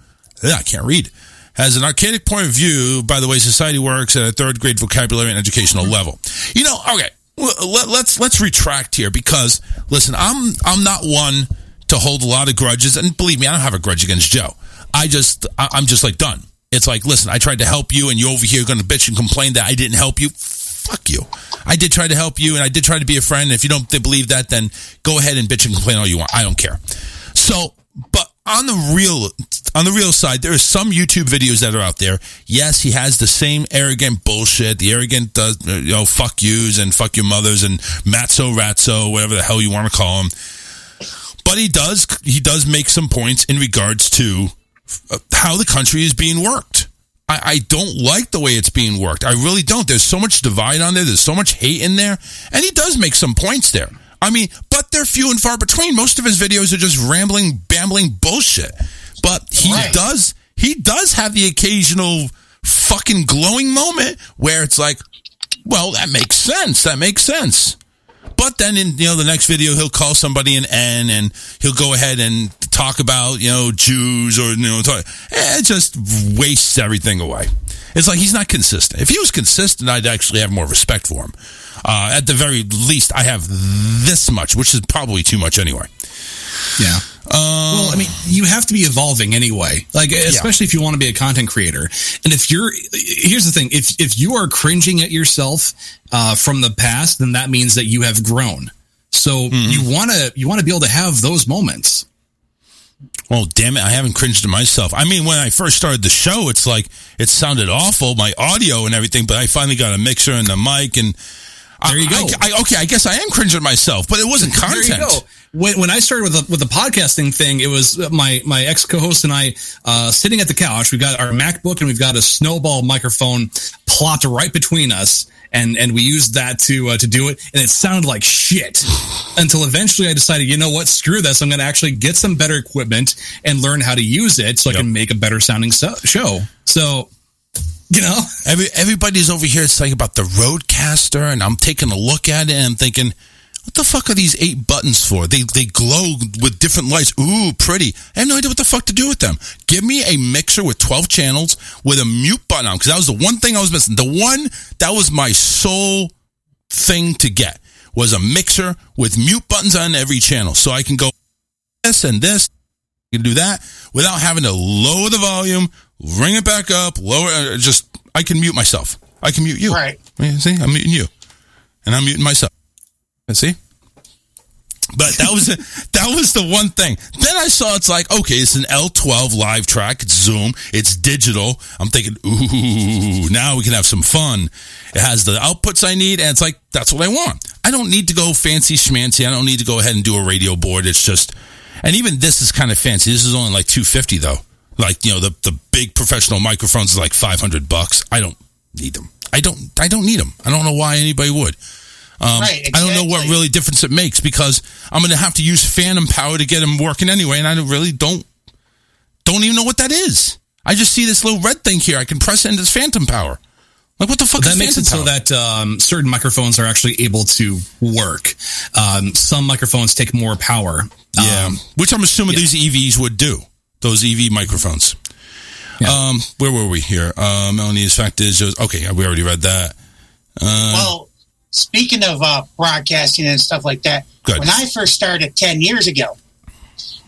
I can't read. Has an archaic point of view by the way society works at a 3rd grade vocabulary and educational level. Okay. Well, let's retract here because listen, I'm not one to hold a lot of grudges, and believe me, I don't have a grudge against Joe. I'm just like done. It's like, listen, I tried to help you, and you're over here going to bitch and complain that I didn't help you. Fuck you. I did try to help you, and I did try to be a friend. And if you don't believe that, then go ahead and bitch and complain all you want. I don't care. So, but on the real side, there are some YouTube videos that are out there. Yes, he has the same arrogant bullshit, the arrogant, fuck yous and fuck your mothers and matzo, whatever the hell you want to call him. But he does make some points in regards to how the country is being worked. I don't like the way it's being worked. I really don't. There's so much divide on there. There's so much hate in there. And he does make some points there. I mean, but they're few and far between. Most of his videos are just rambling, bambling bullshit. But he does have the occasional fucking glowing moment where it's like, well, that makes sense. That makes sense. But then in, the next video, he'll call somebody an N and he'll go ahead and talk about, Jews or, it just wastes everything away. It's like he's not consistent. If he was consistent, I'd actually have more respect for him. At the very least, I have this much, which is probably too much anyway. Yeah. Well, I mean, you have to be evolving anyway, especially if you want to be a content creator. And here's the thing, if you are cringing at yourself from the past, then that means that you have grown. So you want to be able to have those moments. Well, damn it, I haven't cringed at myself. I mean, when I first started the show, it's like, it sounded awful, my audio and everything, but I finally got a mixer and the mic, and there you go. I guess I am cringing at myself, but it wasn't content. There you go. When I started with the podcasting thing, it was my ex co-host and I sitting at the couch. We've got our MacBook and we've got a snowball microphone plopped right between us, and we used that to do it, and it sounded like shit. Until eventually I decided, you know what, screw this. I'm going to actually get some better equipment and learn how to use it so I can make a better sounding show. So, everybody's over here saying about the Rodecaster, and I'm taking a look at it and I'm thinking, what the fuck are these 8 buttons for? They glow with different lights. Ooh, pretty. I have no idea what the fuck to do with them. Give me a mixer with 12 channels with a mute button on, because that was the one thing I was missing. The one that was my sole thing to get was a mixer with mute buttons on every channel, so I can go this and this. You can do that without having to lower the volume, ring it back up, lower. I can mute myself. I can mute you. Right. See, I'm muting you, and I'm muting myself. See? But that was the one thing. Then I saw it's like, okay, it's an L12 live track. It's Zoom. It's digital. I'm thinking, ooh, now we can have some fun. It has the outputs I need, and it's like, that's what I want. I don't need to go fancy schmancy. I don't need to go ahead and do a radio board. It's just, and even this is kind of fancy. This is only like $250 though. Like, the big professional microphones is like $500. I don't need them. I don't need them. I don't know why anybody would. Right, exactly. I don't know what really difference it makes, because I'm going to have to use phantom power to get them working anyway, and I really don't even know what that is. I just see this little red thing here. I can press it into this phantom power. Like, what the fuck is that? Makes it power? So that certain microphones are actually able to work. Some microphones take more power. Which I'm assuming these EVs would do. Those EV microphones. Yeah. Where were we here? Melanie's fact is, okay, we already read that. Well, speaking of broadcasting and stuff like that, when I first started 10 years ago,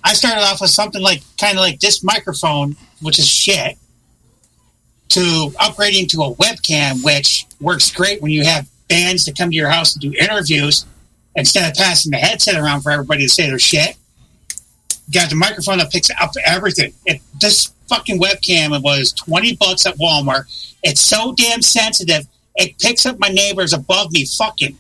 I started off with something kind of like this microphone, which is shit, to upgrading to a webcam, which works great when you have bands that come to your house and do interviews. Instead of passing the headset around for everybody to say their shit, you got the microphone that picks up everything. This fucking webcam, it was $20 at Walmart. It's so damn sensitive. It picks up my neighbors above me fucking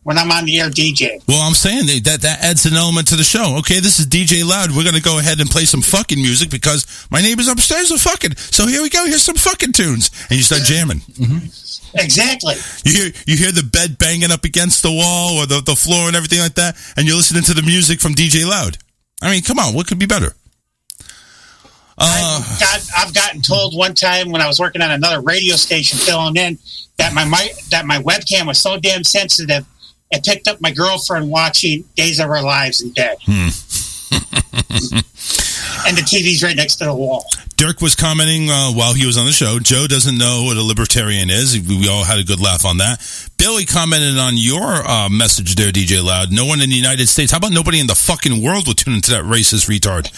when I'm on the air DJ. Well, I'm saying that adds an element to the show. Okay, this is DJ Loud. We're going to go ahead and play some fucking music because my neighbors upstairs are fucking. So here we go. Here's some fucking tunes. And you start jamming. Mm-hmm. Exactly. You hear the bed banging up against the wall or the floor and everything like that, and you're listening to the music from DJ Loud. I mean, come on. What could be better? I've gotten told one time when I was working on another radio station filling in that my webcam was so damn sensitive it picked up my girlfriend watching Days of Our Lives in bed. And the TV's right next to the wall. Dirk was commenting while he was on the show. Joe doesn't know what a libertarian is. We all had a good laugh on that. Billy commented on your message there, DJ Loud. No one in the United States. How about nobody in the fucking world would tune into that racist retard?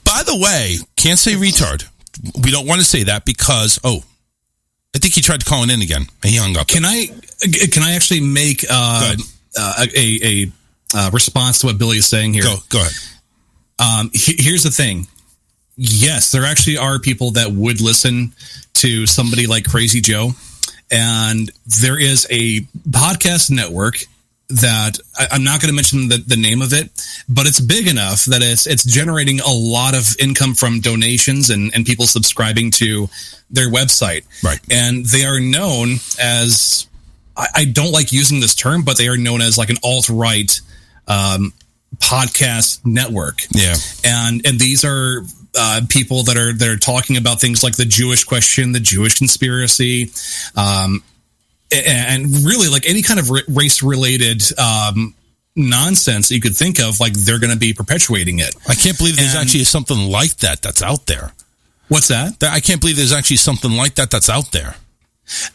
By the way, can't say retard. We don't want to say that because, I think he tried to call in again and he hung up. Can I actually make a response to what Billy is saying here? Go ahead. Here's the thing. Yes, there actually are people that would listen to somebody like Crazy Joe. And there is a podcast network that I'm not going to mention the name of it, but it's big enough that it's generating a lot of income from donations and people subscribing to their website. Right. And they are known as, I don't like using this term, but they are known as like an alt-right podcast network. Yeah. And these are people that are talking about things like the Jewish question, the Jewish conspiracy, and really like any kind of race-related nonsense that you could think of, like they're going to be perpetuating it. I can't believe there's actually something like that's out there. What's that? I can't believe there's actually something like that's out there.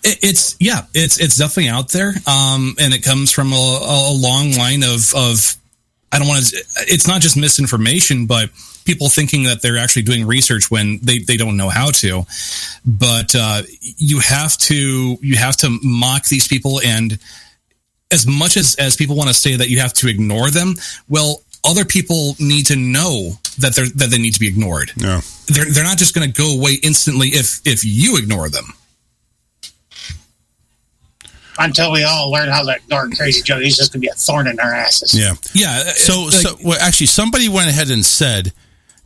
It's definitely out there, and it comes from a long line of I don't want to. It's not just misinformation, but people thinking that they're actually doing research when they don't know how to. But you have to mock these people, and as much as people want to say that you have to ignore them, well, other people need to know that they need to be ignored. Yeah. They're not just going to go away instantly if you ignore them. Until we all learn how to ignore Crazy Joe, he's just going to be a thorn in our asses. Yeah. Yeah. So actually, somebody went ahead and said,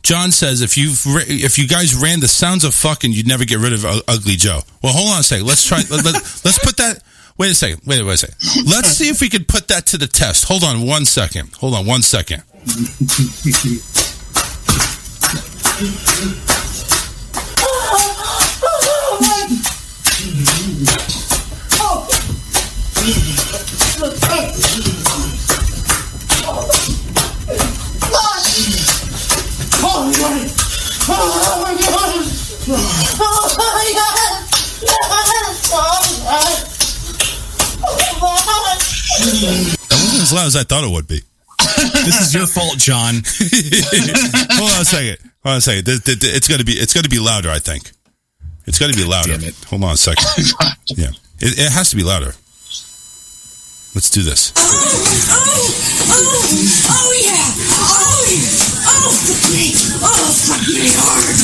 John says, if you guys ran the sounds of fucking, you'd never get rid of Ugly Joe. Well, hold on a second. Let's try. Let's put that. Wait a second. Let's see if we could put that to the test. Hold on one second. That wasn't as loud as I thought it would be. This is your fault, John. Hold on a second. It's gonna be louder, I think. It's gonna be louder. Damn it. Hold on a second. Yeah. It has to be louder. Let's do this. Oh yeah! Oh, fuck me! Oh, fuck me hard!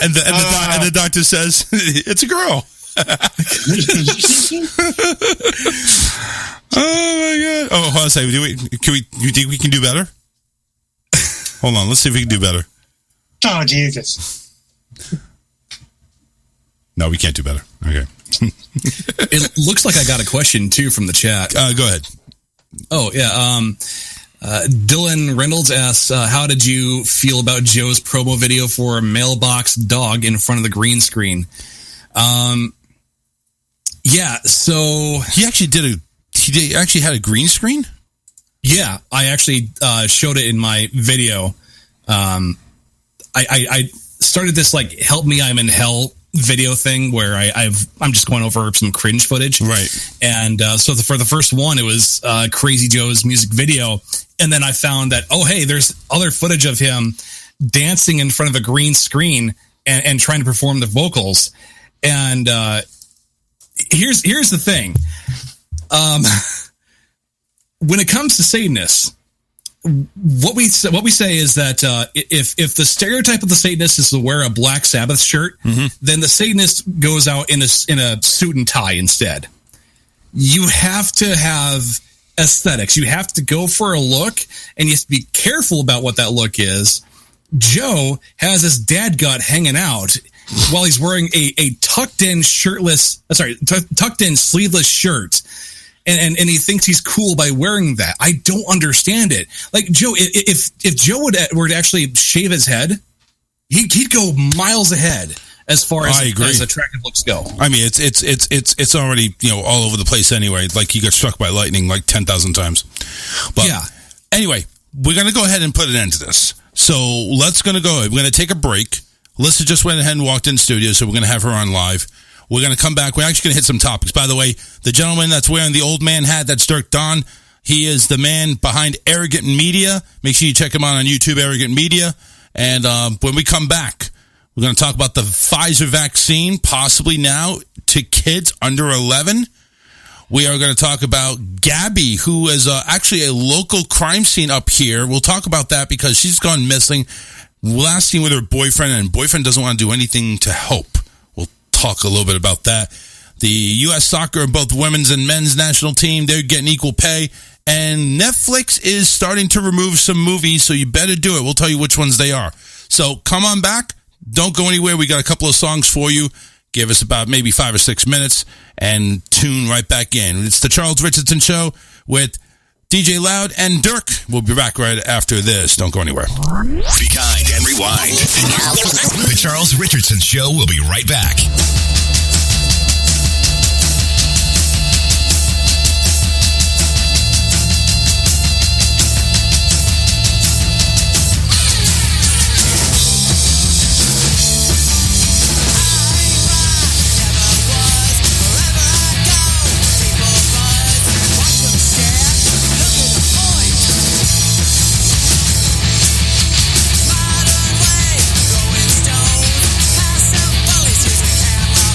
And the doctor says it's a girl. Oh my god! Oh, hold on a second. You think we can do better? Hold on. Let's see if we can do better. Oh Jesus! No, we can't do better. Okay. It looks like I got a question too from the chat. Go ahead. Oh yeah. Dylan Reynolds asks, how did you feel about Joe's promo video for a mailbox dog in front of the green screen? Yeah, so he actually had a green screen? Yeah, I actually showed it in my video. I started this like "Help Me, I'm in Hell" video thing where I'm just going over some cringe footage, right? And so for the first one, it was Crazy Joe's music video, and then I found that there's other footage of him dancing in front of a green screen and trying to perform the vocals. And here's the thing. When it comes to Satanists, what we say is that if the stereotype of the Satanist is to wear a Black Sabbath shirt, then the Satanist goes out in a suit and tie instead. You have to have aesthetics. You have to go for a look, and you have to be careful about what that look is. Joe has his dad gut hanging out while he's wearing a tucked in sleeveless shirt. And he thinks he's cool by wearing that. I don't understand it. Like Joe, if Joe were to actually shave his head, he'd go miles ahead as far as attractive looks go. I mean, it's already all over the place anyway. Like he got struck by lightning like 10,000 times. But yeah. Anyway, we're gonna go ahead and put an end to this. So we're gonna take a break. Alyssa just went ahead and walked in the studio, so we're gonna have her on live. We're going to come back. We're actually going to hit some topics. By the way, the gentleman that's wearing the old man hat, that's Dirk Don. He is the man behind Arrogant Media. Make sure you check him out on YouTube, Arrogant Media. And when we come back, we're going to talk about the Pfizer vaccine, possibly now to kids under 11. We are going to talk about Gabby, who is actually a local crime scene up here. We'll talk about that because she's gone missing. last seen with her boyfriend, and boyfriend doesn't want to do anything to help. We'll talk a little bit about that. The U.S. soccer, both women's and men's national team, they're getting equal pay. And Netflix is starting to remove some movies, so you better do it. We'll tell you which ones they are. So come on back. Don't go anywhere. We got a couple of songs for you. Give us about maybe 5 or 6 minutes and tune right back in. It's the Charles Richardson Show with DJ Loud and Dirk. We'll be back right after this. Don't go anywhere. Be kind and rewind. The Charles Richardson Show will be right back. Going stone, past some bullies using camera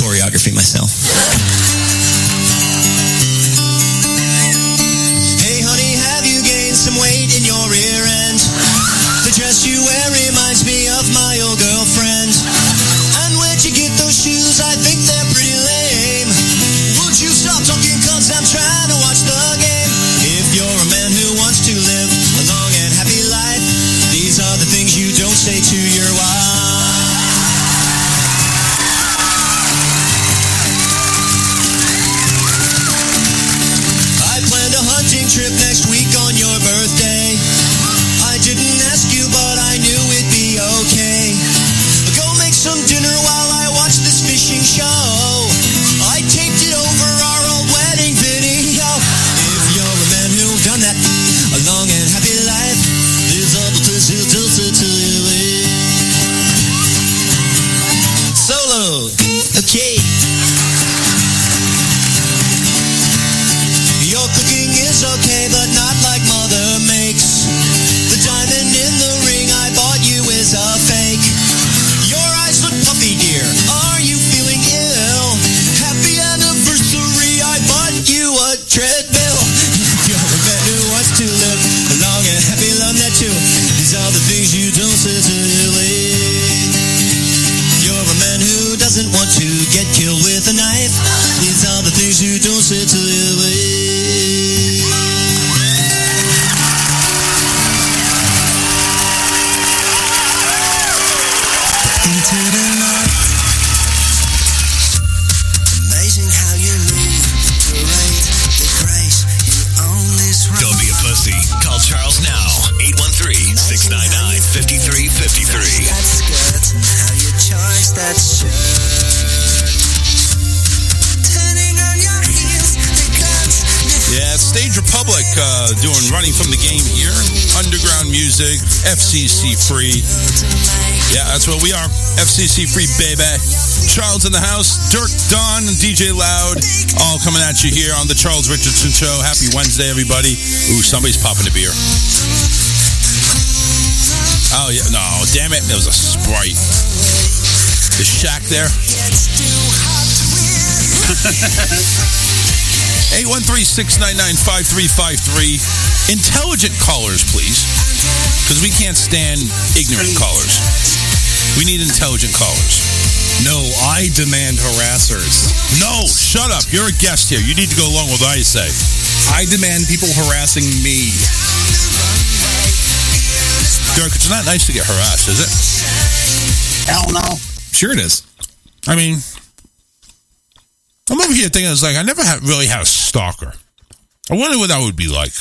choreography myself. Hey honey, have you gained some weight in your rear end? The dress you wear reminds me of my old girlfriend. And where'd you get those shoes? I think they're pretty lame. Would you stop talking, cause I'm trying to watch the game? If you're a man who wants to live a long and happy life, these are the things you don't say to your wife. I planned a hunting trip next week on your birthday. I didn't ask you, but I knew it'd be okay. Go make some dinner while I watch this fishing show. I taped it over our old wedding video. If you're a man who's done that, a long and happy life, these are the things you don't say to your wife. Solo, okay. Your cooking is okay, but not like mother makes. The diamond in the ring I bought you is a fake. Your eyes look puffy, dear. Are you feeling ill? Happy anniversary, I bought you a treadmill. You're a man who wants to live a long and happy life, that too. These are the things you don't say to your wife. You're a man who doesn't want to get killed with a knife. These are the things you don't say to your wife. Into the night. Amazing how you move. The rate, the grace. You own this road. Don't be a pussy. Call Charles now. 813-699-5353. That skirt and how you charge that shirt. Turning on your heels, the guns. Yeah, Stage Republic doing Running from the Game here. Underground music, FCC free. Yeah, that's what we are. FCC free, baby. Charles in the house, Dirk, Don, and DJ Loud, all coming at you here on the Charles Richardson Show. Happy Wednesday, everybody. Ooh, somebody's popping a beer. Oh, yeah. No, damn it. There was a Sprite. The shack there. 813-699-5353. Intelligent callers, please. Because we can't stand ignorant callers. We need intelligent callers. No, I demand harassers. No, shut up. You're a guest here. You need to go along with what I say. I demand people harassing me. Dirk, it's not nice to get harassed, is it? Hell no. Sure it is. I mean, I'm over here thinking, it's like, I never really had a stalker. I wonder what that would be like.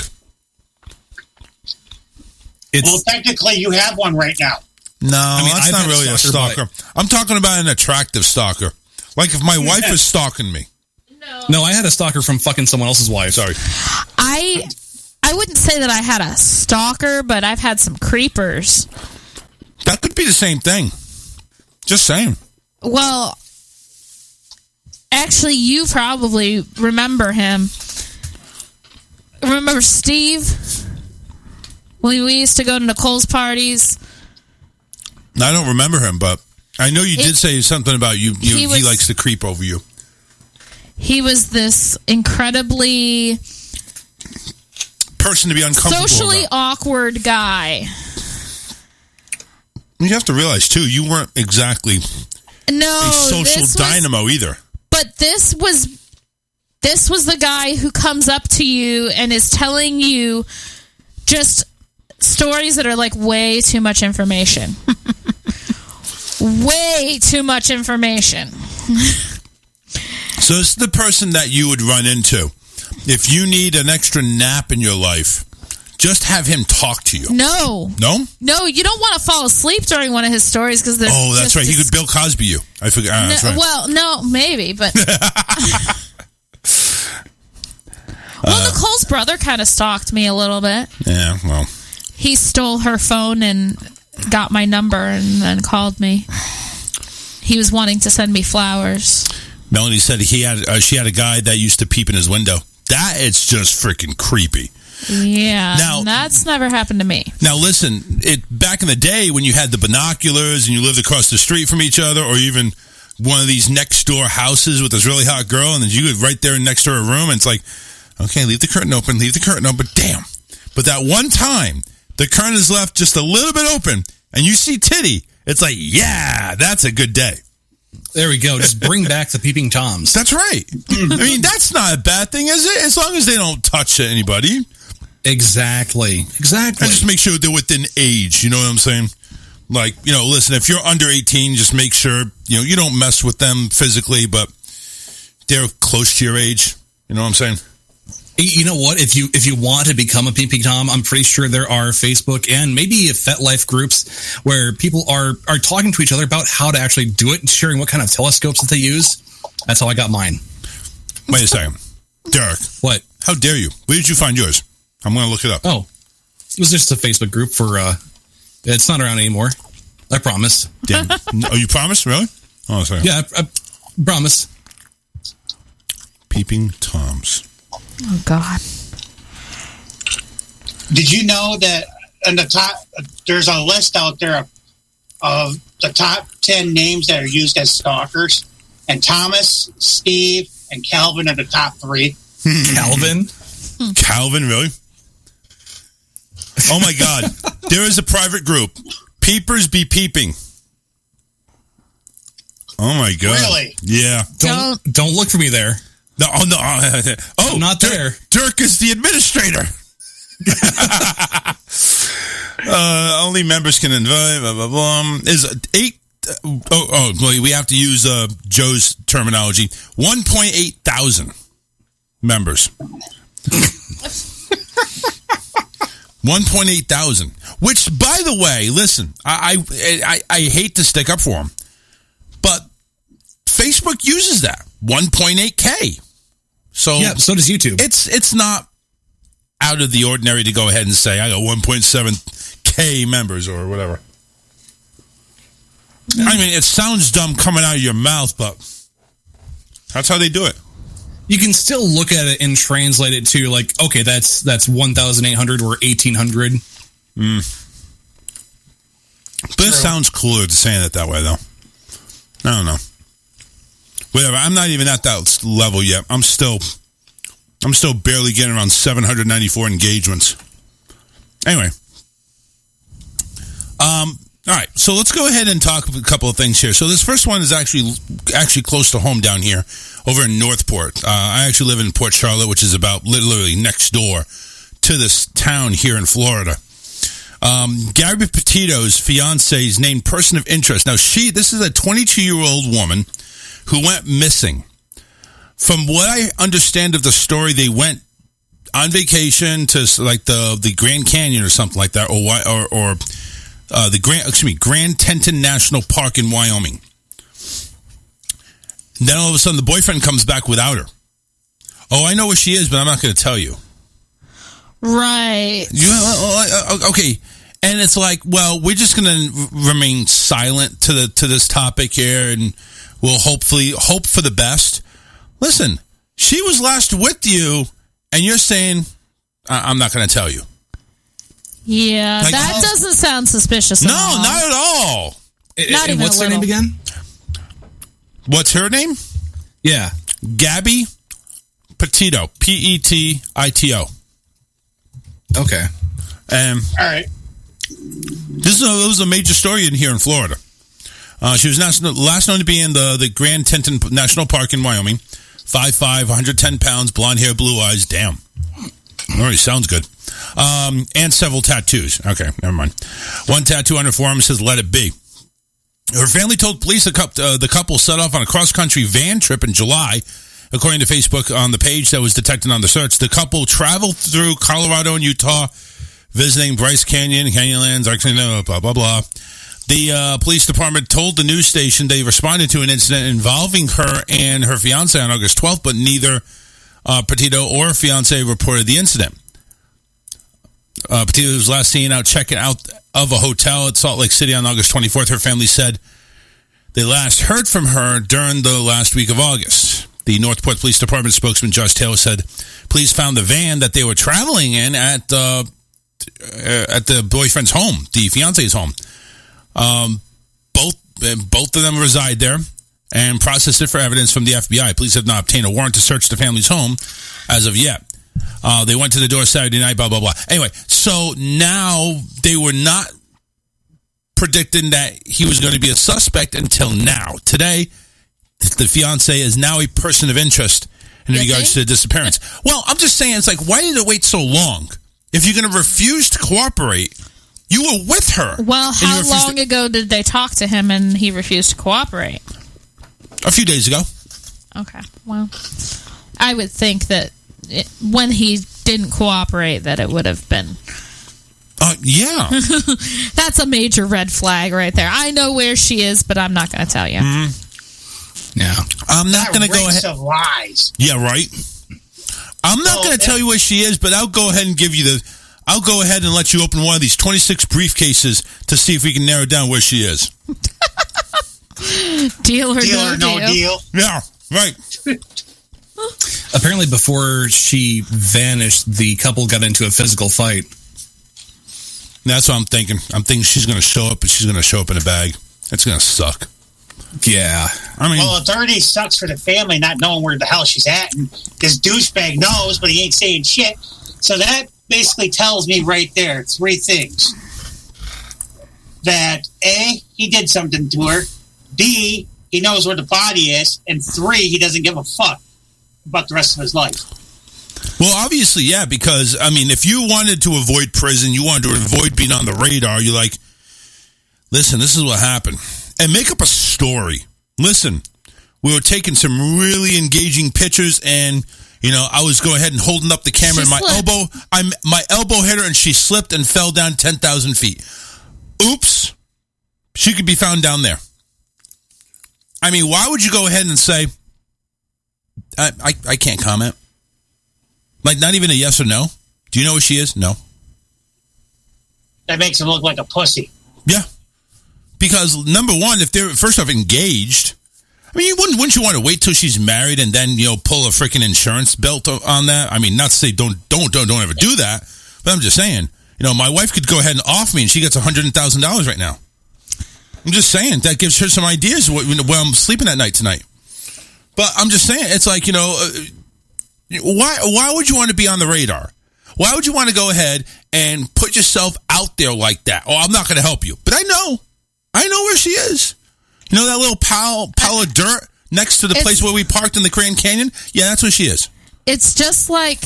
Well, technically, you have one right now. No, that's not really a stalker. I'm talking about an attractive stalker. Like if my wife is stalking me. No, I had a stalker from fucking someone else's wife. Sorry. I wouldn't say that I had a stalker, but I've had some creepers. That could be the same thing. Just saying. Well, actually, you probably remember him. Remember Steve? When we used to go to Nicole's parties? I don't remember him, but I know you did say something about you. He likes to creep over you. He was this incredibly person to be uncomfortable socially about. awkward guy. You have to realize, too, you weren't exactly a social dynamo either. But this was the guy who comes up to you and is telling you just stories that are like way too much information. Way too much information. So this is the person that you would run into. If you need an extra nap in your life, just have him talk to you. No. No? No, you don't want to fall asleep during one of his stories because oh, that's right. He could Bill Cosby you. I forgot. No, that's right. Well, no, maybe, but Nicole's brother kind of stalked me a little bit. Yeah, well, he stole her phone and got my number and then called me. He was wanting to send me flowers. Melanie said she had a guy that used to peep in his window. That is just freaking creepy. Yeah, now, that's never happened to me. Now, listen, back in the day when you had the binoculars and you lived across the street from each other or even one of these next door houses with this really hot girl, and then you go right there next to her room, and it's like, okay, leave the curtain open, damn. But that one time, the curtain is left just a little bit open, and you see titty, it's like, yeah, that's a good day. There we go. Just bring back the peeping toms. That's right. I mean, that's not a bad thing, is it? As long as they don't touch anybody. Exactly. And just make sure they're within age, you know what I'm saying? Like, listen, if you're under 18, just make sure, you don't mess with them physically, but they're close to your age. You know what I'm saying? You know what? If you want to become a peeping tom, I'm pretty sure there are Facebook and maybe FetLife groups where people are talking to each other about how to actually do it and sharing what kind of telescopes that they use. That's how I got mine. Wait a second. Derek. What? How dare you? Where did you find yours? I'm going to look it up. Oh, it was just a Facebook group for, it's not around anymore. I promise. Damn. Oh, you promise? Really? Oh, sorry. Yeah, I promise. Peeping toms. Oh, God. Did you know that in the top, there's a list out there of the top 10 names that are used as stalkers, and Thomas, Steve, and Calvin are the top 3. Calvin? Calvin, really? Oh, my God. There is a private group. Peepers be peeping. Oh, my God. Really? Yeah. Don't look for me there. No, oh, no. Oh, I'm not there. Dirk is the administrator. Only members can invite. Blah, blah, blah. Is 8? Well, we have to use Joe's terminology. 1.8 thousand members. 1.8 thousand. Which, by the way, listen, I hate to stick up for them, but Facebook uses that 1.8K. So yeah, so does YouTube. It's not out of the ordinary to go ahead and say I got 1.7K members or whatever. I mean, it sounds dumb coming out of your mouth, but that's how they do it. You can still look at it and translate it to like, okay, that's 1,800 or 1,800. But it sounds cooler to saying it that way, though. I don't know. Whatever. I'm not even at that level yet. I'm still barely getting around 794 engagements. Anyway. All right. So let's go ahead and talk a couple of things here. So this first one is actually close to home down here over in Northport. I actually live in Port Charlotte, which is about literally next door to this town here in Florida. Gabby Petito's fiance is named person of interest. Now, this is a 22-year-old woman who went missing. From what I understand of the story, they went on vacation to like the Grand Canyon or something like that, or the Grand Teton National Park in Wyoming. And then all of a sudden, the boyfriend comes back without her. Oh, I know where she is, but I'm not going to tell you. Right. Okay. And it's like, well, we're just going to remain silent to this topic here, and we'll hopefully hope for the best. Listen, she was last with you, and you're saying, I'm not going to tell you. Yeah, Like, that doesn't sound suspicious at all. No, not at all. Not even what's a her name little. again? What's her name? Yeah. Gabby Petito. Petito. Okay. All right. This was a major story in here in Florida. She was last known to be in the Grand Teton National Park in Wyoming. 5'5", 110 pounds, blonde hair, blue eyes. Damn. Already sounds good. And several tattoos. Okay, never mind. One tattoo on her forearm says, "Let it be." Her family told police the couple set off on a cross-country van trip in July. According to Facebook, on the page that was detected on the search, the couple traveled through Colorado and Utah, visiting Bryce Canyon, Canyonlands, Arkansas, blah, blah, blah. The police department told the news station they responded to an incident involving her and her fiancé on August 12th, but neither Petito or her fiancé reported the incident. Petito was last seen out checking out of a hotel at Salt Lake City on August 24th. Her family said they last heard from her during the last week of August. The Northport Police Department spokesman Josh Taylor said police found the van that they were traveling in at the boyfriend's home, the fiance's home. Both of them reside there. and processed it for evidence from the FBI. Police have not obtained a warrant to search the family's home as of yet. They went to the door Saturday night, blah, blah, blah. Anyway, so now they were not predicting that he was going to be a suspect until now. Today, the fiance is now a person of interest in regards to the disappearance. Well, I'm just saying, it's like, why did it wait so long? If you're going to refuse to cooperate, you were with her. Well, how long ago did they talk to him and he refused to cooperate? A few days ago. Okay, well, I would think that when he didn't cooperate, that it would have been... yeah. That's a major red flag right there. I know where she is, but I'm not going to tell you. Mm-hmm. Yeah. I'm not going to go ahead. Of lies. Yeah, right. I'm not going to tell you where she is, but I'll go ahead and give you I'll go ahead and let you open one of these 26 briefcases to see if we can narrow down where she is. Deal or no deal. Yeah, right. Apparently, before she vanished, the couple got into a physical fight. That's what I'm thinking. I'm thinking she's going to show up, but she's going to show up in a bag. It's going to suck. Yeah. I mean, well, it already sucks for the family not knowing where the hell she's at. And this douchebag knows, but he ain't saying shit. So that basically tells me right there 3 things. That A, he did something to her. B, he knows where the body is. And 3, he doesn't give a fuck about the rest of his life. Well, obviously, yeah, because, I mean, if you wanted to avoid prison, you wanted to avoid being on the radar, you're like, listen, this is what happened. And make up a story. Listen, we were taking some really engaging pictures, and, you know, I was going ahead and holding up the camera, and my elbow hit her, and she slipped and fell down 10,000 feet. Oops. She could be found down there. I mean, why would you go ahead and say, I can't comment? Like, not even a yes or no? Do you know where she is? No. That makes him look like a pussy. Yeah. Because, number one, if they're, first off, engaged, I mean, wouldn't you want to wait till she's married and then, you know, pull a freaking insurance belt on that? I mean, not to say don't ever do that, but I'm just saying, you know, my wife could go ahead and off me and she gets $100,000 right now. I'm just saying, that gives her some ideas where I'm sleeping at night tonight. But I'm just saying, it's like, you know... Why would you want to be on the radar? Why would you want to go ahead and put yourself out there like that? Oh, I'm not going to help you. But I know where she is. You know that little pile of dirt next to the place where we parked in the Grand Canyon? Yeah, that's where she is. It's just like,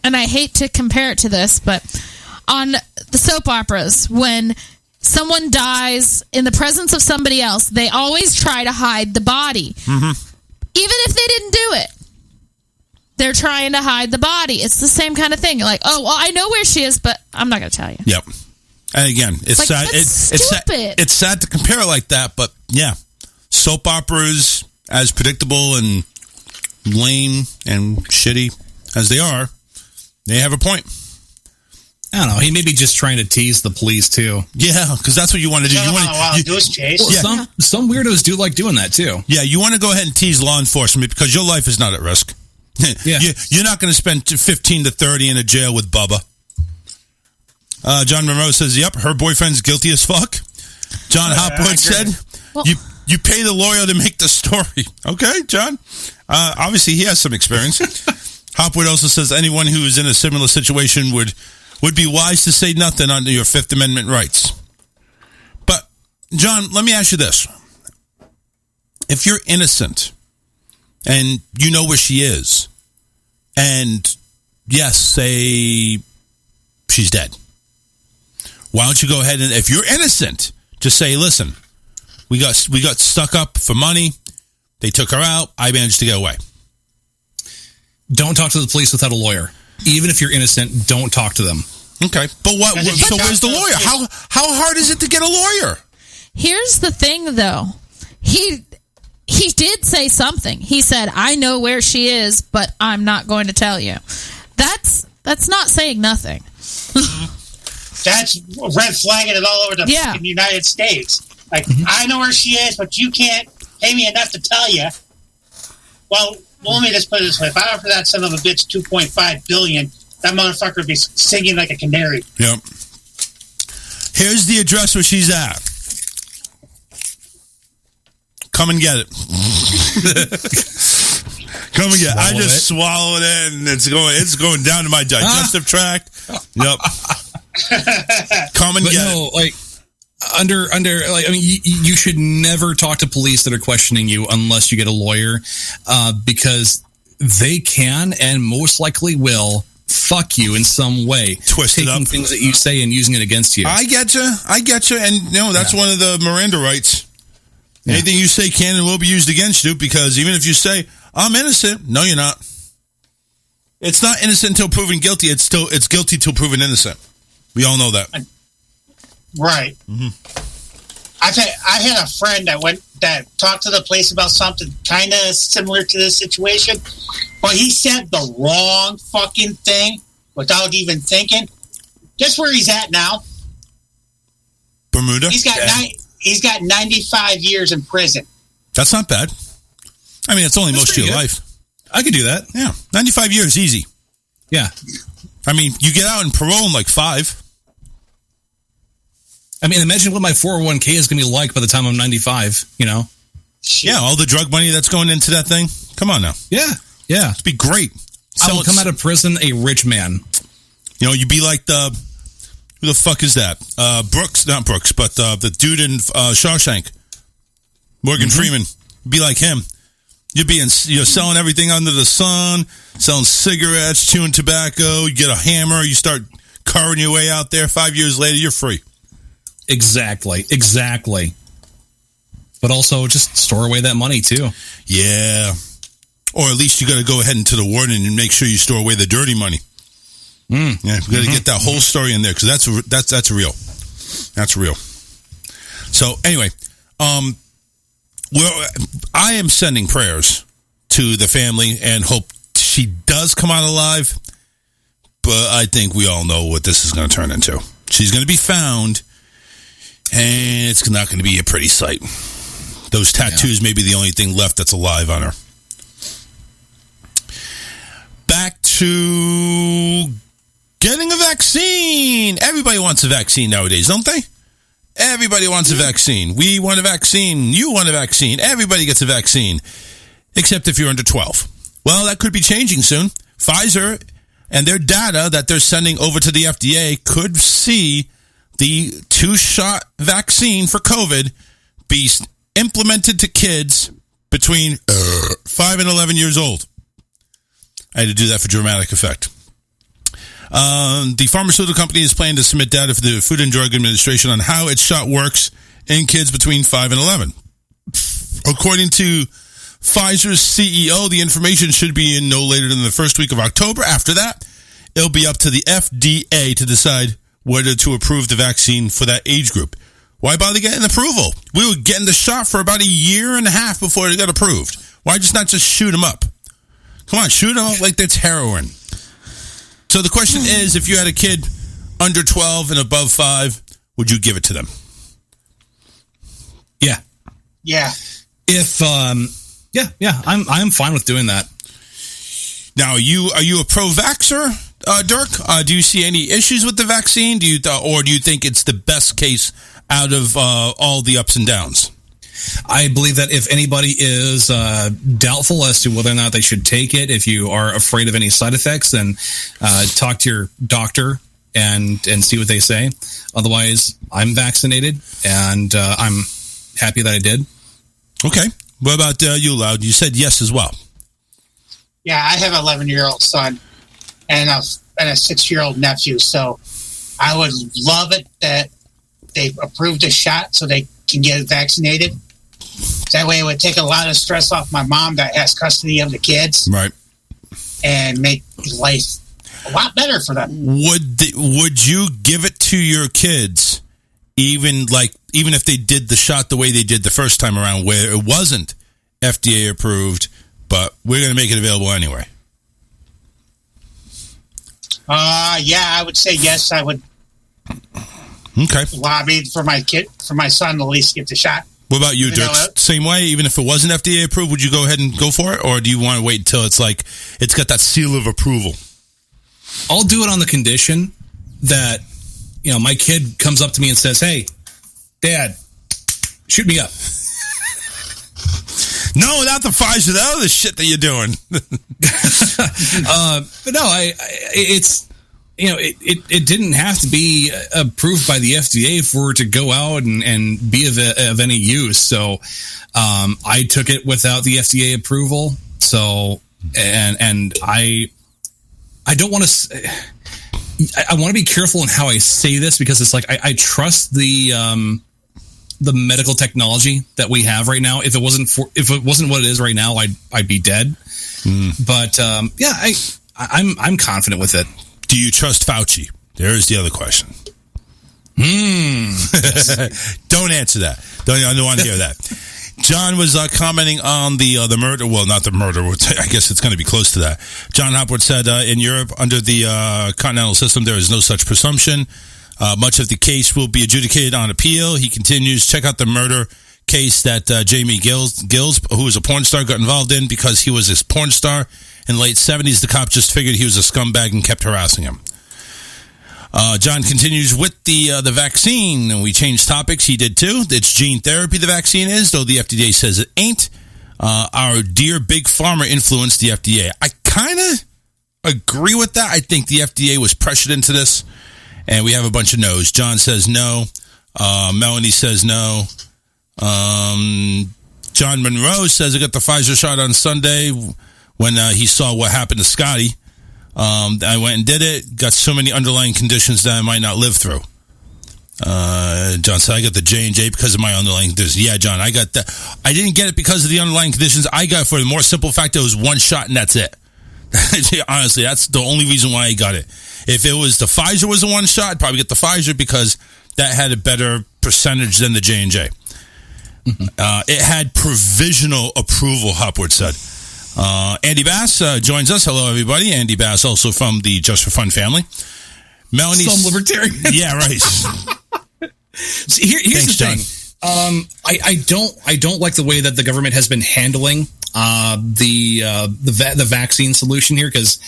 and I hate to compare it to this, but on the soap operas, when someone dies in the presence of somebody else, they always try to hide the body. Mm-hmm. Even if they didn't do it. They're trying to hide the body. It's the same kind of thing. Like, oh, well, I know where she is, but I'm not going to tell you. Yep. And again, it's like, sad. Stupid. It's sad to compare it like that, but yeah, soap operas, as predictable and lame and shitty as they are, they have a point. I don't know. He may be just trying to tease the police too. Yeah, because that's what you want to do. You want to goose chase. Well, some weirdos do like doing that too. Yeah, you want to go ahead and tease law enforcement because your life is not at risk. Yeah. You're not going to spend 15 to 30 in a jail with Bubba. John Monroe says, yep, her boyfriend's guilty as fuck. John Hopwood said, you pay the lawyer to make the story. Okay, John. Obviously, he has some experience. Hopwood also says anyone who is in a similar situation would be wise to say nothing under your Fifth Amendment rights. But, John, let me ask you this. If you're innocent... and you know where she is, and yes, say she's dead. Why don't you go ahead and, if you're innocent, just say, listen, we got stuck up for money. They took her out. I managed to get away. Don't talk to the police without a lawyer. Even if you're innocent, don't talk to them. Okay, but what? So where's the lawyer? How hard is it to get a lawyer? Here's the thing, though. He did say something. He said, I know where she is, but I'm not going to tell you. That's not saying nothing. That's red flagging it all over the fucking United States. Like, I know where she is, but you can't pay me enough to tell you. Well, let me just put it this way. If I offer that son of a bitch $2.5 billion, that motherfucker would be singing like a canary. Yep. Here's the address where she's at. Come and get it. Come again. I just swallowed it, and it's going down to my digestive tract. Yep. Come and but get no, it. like you should never talk to police that are questioning you unless you get a lawyer, because they can and most likely will fuck you in some way, taking things that you say and using it against you. I get you, and that's one of the Miranda rights. Yeah. Anything you say can and will be used against you, because even if you say I'm innocent, no, you're not. It's not innocent until proven guilty. It's guilty till proven innocent. We all know that, right? Mm-hmm. I had a friend that talked to the police about something kind of similar to this situation, but he said the wrong fucking thing without even thinking. Guess where he's at now? Bermuda. He's got 95 years in prison. That's not bad. I mean, it's only most of your life. I could do that. Yeah, 95 years, easy. Yeah. I mean, you get out in parole in like 5. I mean, imagine what my 401k is going to be like by the time I'm 95, Shit. Yeah, all the drug money that's going into that thing. Come on now. Yeah. It'd be great. I will come out of prison a rich man. You'd be like who the fuck is that? Not Brooks, but the dude in Shawshank. Morgan Freeman. Be like him. You'd be selling everything under the sun, selling cigarettes, chewing tobacco. You get a hammer, you start carving your way out there. 5 years later, you're free. Exactly. But also just store away that money too. Yeah. Or at least you got to go ahead into the warden and make sure you store away the dirty money. Yeah, we got to get that whole story in there, because that's real. That's real. So anyway, I am sending prayers to the family and hope she does come out alive. But I think we all know what this is going to turn into. She's going to be found, and it's not going to be a pretty sight. Those tattoos may be the only thing left that's alive on her. Back to getting a vaccine. Everybody wants a vaccine nowadays, don't they? Everybody wants a vaccine. We want a vaccine. You want a vaccine. Everybody gets a vaccine, except if you're under 12. Well, that could be changing soon. Pfizer and their data that they're sending over to the FDA could see the 2-shot vaccine for COVID be implemented to kids between 5 and 11 years old. I had to do that for dramatic effect. The pharmaceutical company is planning to submit data for the Food and Drug Administration on how its shot works in kids between 5 and 11. According to Pfizer's CEO, the information should be in no later than the first week of October. After that, it'll be up to the FDA to decide whether to approve the vaccine for that age group. Why bother getting approval? We were getting the shot for about a year and a half before it got approved. Why not just shoot them up? Come on, shoot them up like that's heroin. So the question is, if you had a kid under 12 and above 5, would you give it to them? Yeah. Yeah. If I'm fine with doing that. Now, are you a pro-vaxxer, Dirk? Do you see any issues with the vaccine? Or do you think it's the best case out of all the ups and downs? I believe that if anybody is doubtful as to whether or not they should take it, if you are afraid of any side effects, then talk to your doctor and see what they say. Otherwise, I'm vaccinated, and I'm happy that I did. Okay. What about you, Loud? You said yes as well. Yeah, I have an 11-year-old son and a 6-year-old nephew, so I would love it that they approved a shot so they can get vaccinated. That way it would take a lot of stress off my mom that has custody of the kids. Right. And make life a lot better for them. Would you give it to your kids even if they did the shot the way they did the first time around, where it wasn't FDA approved, but we're going to make it available anyway? Yeah, I would say yes. I would lobby for my son to at least get the shot. What about you, Dirk? Same way, even if it wasn't FDA approved, would you go ahead and go for it? Or do you want to wait until it's got that seal of approval? I'll do it on the condition that, my kid comes up to me and says, "Hey, Dad, shoot me up." No, not the Pfizer. The other shit that you're doing. But no, it's, you know, it didn't have to be approved by the FDA for it to go out and be of any use. So I took it without the FDA approval. So, and I don't want to, I want to be careful in how I say this, because it's like, I trust the medical technology that we have right now. If it wasn't what it is right now, I'd be dead. But yeah, I'm confident with it. Do you trust Fauci? There's the other question. Don't answer that. I don't want to hear that. John was commenting on the murder. Well, not the murder. I guess it's going to be close to that. John Hopwood said, in Europe, under the continental system, there is no such presumption. Much of the case will be adjudicated on appeal. He continues, check out the murder case that Jamie Gills, who was a porn star, got involved in because he was a porn star. In the late 70s, the cop just figured he was a scumbag and kept harassing him. John continues with the vaccine, and we changed topics. He did too. It's gene therapy, the vaccine is, though the FDA says it ain't. Our dear big pharma influenced the FDA. I kind of agree with that. I think the FDA was pressured into this, and we have a bunch of no's. John says no. Melanie says no. John Monroe says I got the Pfizer shot on Sunday when he saw what happened to Scotty. I went and did it. Got so many underlying conditions that I might not live through. John said, I got the J&J because of my underlying conditions. Yeah, John, I got that. I didn't get it because of the underlying conditions. I got it for the more simple fact that it was one shot and that's it. Honestly, that's the only reason why I got it. If it was the Pfizer was the one shot, I'd probably get the Pfizer because that had a better percentage than the J&J. It had provisional approval, Hopwood said. Andy Bass joins us. Hello, everybody. Andy Bass, also from the Just for Fun family. Melanie, some libertarian. Yeah, right. So here's the thing. I don't like the way that the government has been handling the vaccine solution here, because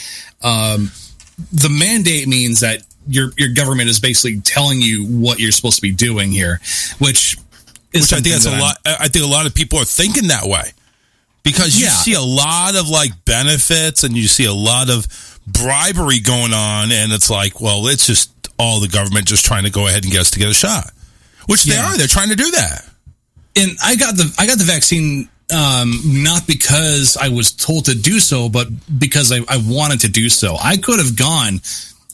the mandate means that your government is basically telling you what you're supposed to be doing here, which I think that's a lot. I think a lot of people are thinking that way. Because you see a lot of like benefits and you see a lot of bribery going on, and it's like, well, it's just all the government just trying to go ahead and get us to get a shot, which they are. They're trying to do that. And I got the vaccine not because I was told to do so, but because I wanted to do so. I could have gone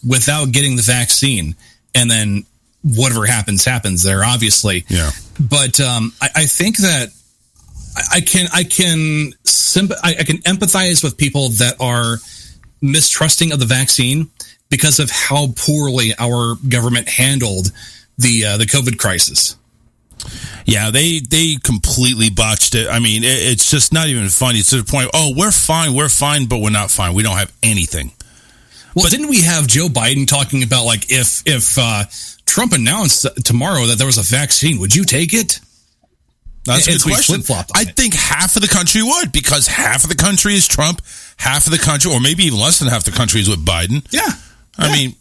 without getting the vaccine, and then whatever happens there, obviously. Yeah. But I think that I can empathize with people that are mistrusting of the vaccine because of how poorly our government handled the COVID crisis. Yeah, they completely botched it. I mean, it's just not even funny. It's to the point, we're fine, but we're not fine. We don't have anything. Well, didn't we have Joe Biden talking about like if Trump announced tomorrow that there was a vaccine, would you take it? That's a good question. I think half of the country would, because half of the country is Trump, half of the country, or maybe even less than half the country is with Biden. Yeah. I mean,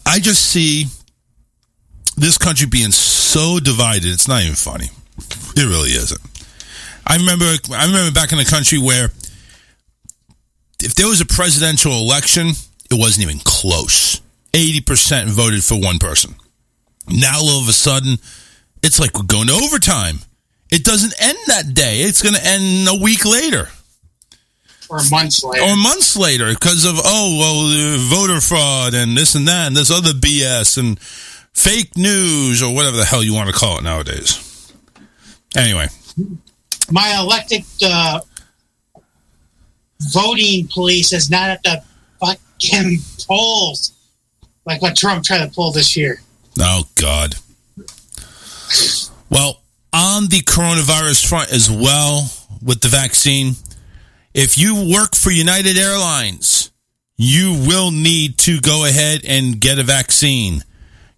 I just see this country being so divided. It's not even funny. It really isn't. I remember back in the country where if there was a presidential election, it wasn't even close. 80% voted for one person. Now, all of a sudden, it's like we're going to overtime. It doesn't end that day. It's going to end a week later. Or months later. Because of, voter fraud and this and that and this other BS and fake news or whatever the hell you want to call it nowadays. Anyway. My elected voting police is not at the fucking polls like what Trump tried to pull this year. Oh, God. Well, on the coronavirus front as well, with the vaccine, if you work for United Airlines, you will need to go ahead and get a vaccine.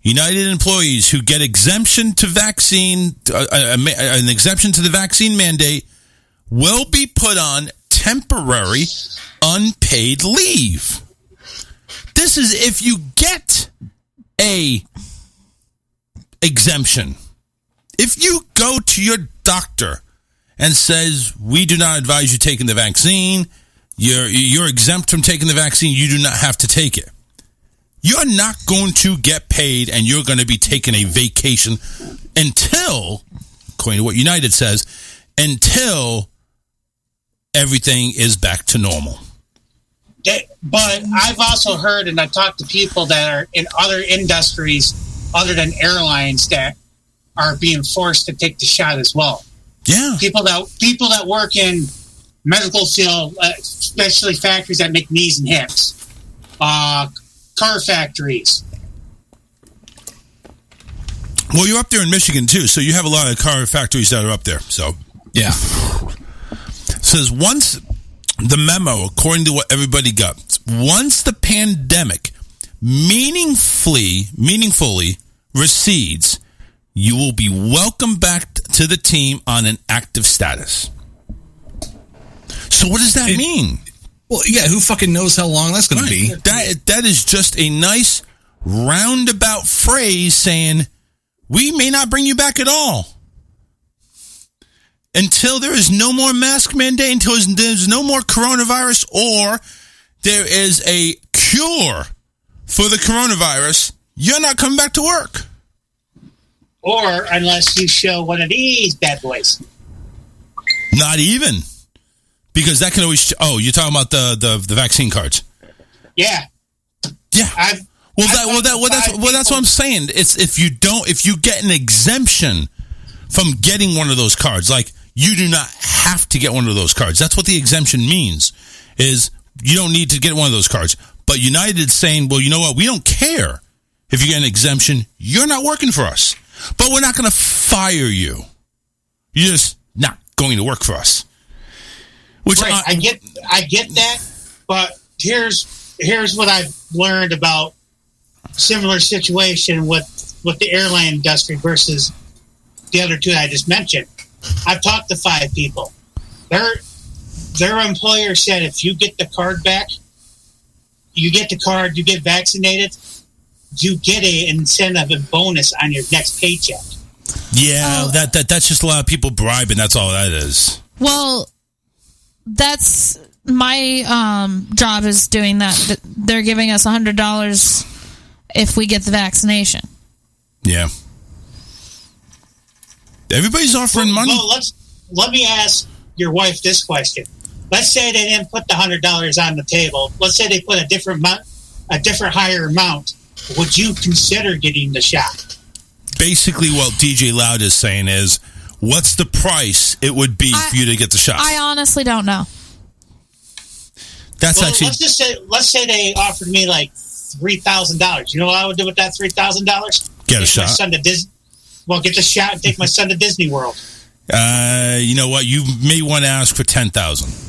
United employees who get exemption to vaccine, an exemption to the vaccine mandate, will be put on temporary unpaid leave. This is if you get a exemption. If you go to your doctor and says, we do not advise you taking the vaccine, you're exempt from taking the vaccine, you do not have to take it, you're not going to get paid and you're going to be taking a vacation until, according to what United says, until everything is back to normal. But I've also heard, and I've talked to people that are in other industries other than airlines that are being forced to take the shot as well. Yeah. People that work in medical field, especially factories that make knees and hips, car factories. Well, you're up there in Michigan too, so you have a lot of car factories that are up there. So yeah. Says once the memo, according to what everybody got, once the pandemic meaningfully recedes, you will be welcomed back to the team on an active status. So what does that mean? Well, yeah, who fucking knows how long that's going to be? That is just a nice roundabout phrase saying we may not bring you back at all. Until there is no more mask mandate, until there's no more coronavirus, or there is a cure for the coronavirus, you're not coming back to work. Or unless you show one of these bad boys. Not even. Because that can always... Oh, you're talking about the vaccine cards. Yeah. Yeah. That's what I'm saying. It's if you get an exemption from getting one of those cards, like you do not have to get one of those cards. That's what the exemption means, is you don't need to get one of those cards. But United's saying, well, you know what? We don't care if you get an exemption. You're not working for us. But we're not going to fire you. You're just not going to work for us. Which right. I get that, but here's what I've learned about similar situation with the airline industry versus the other two I just mentioned. I've talked to 5 people. Their employer said if you get the card back, you get the card, you get vaccinated, you get an incentive and bonus on your next paycheck. Yeah, that's just a lot of people bribing. That's all that is. Well, that's my job is doing that. They're giving us $100 if we get the vaccination. Yeah. Everybody's offering money. Well, let me ask your wife this question. Let's say they didn't put the $100 on the table. Let's say they put a different higher amount. Would you consider getting the shot? Basically, what DJ Loud is saying is, what's the price it would be for you to get the shot? I honestly don't know. Let's say they offered me like $3,000. You know what I would do with that $3,000? Get a shot. My son to Disney. Well, get the shot and take my son to Disney World. You know what? You may want to ask for $10,000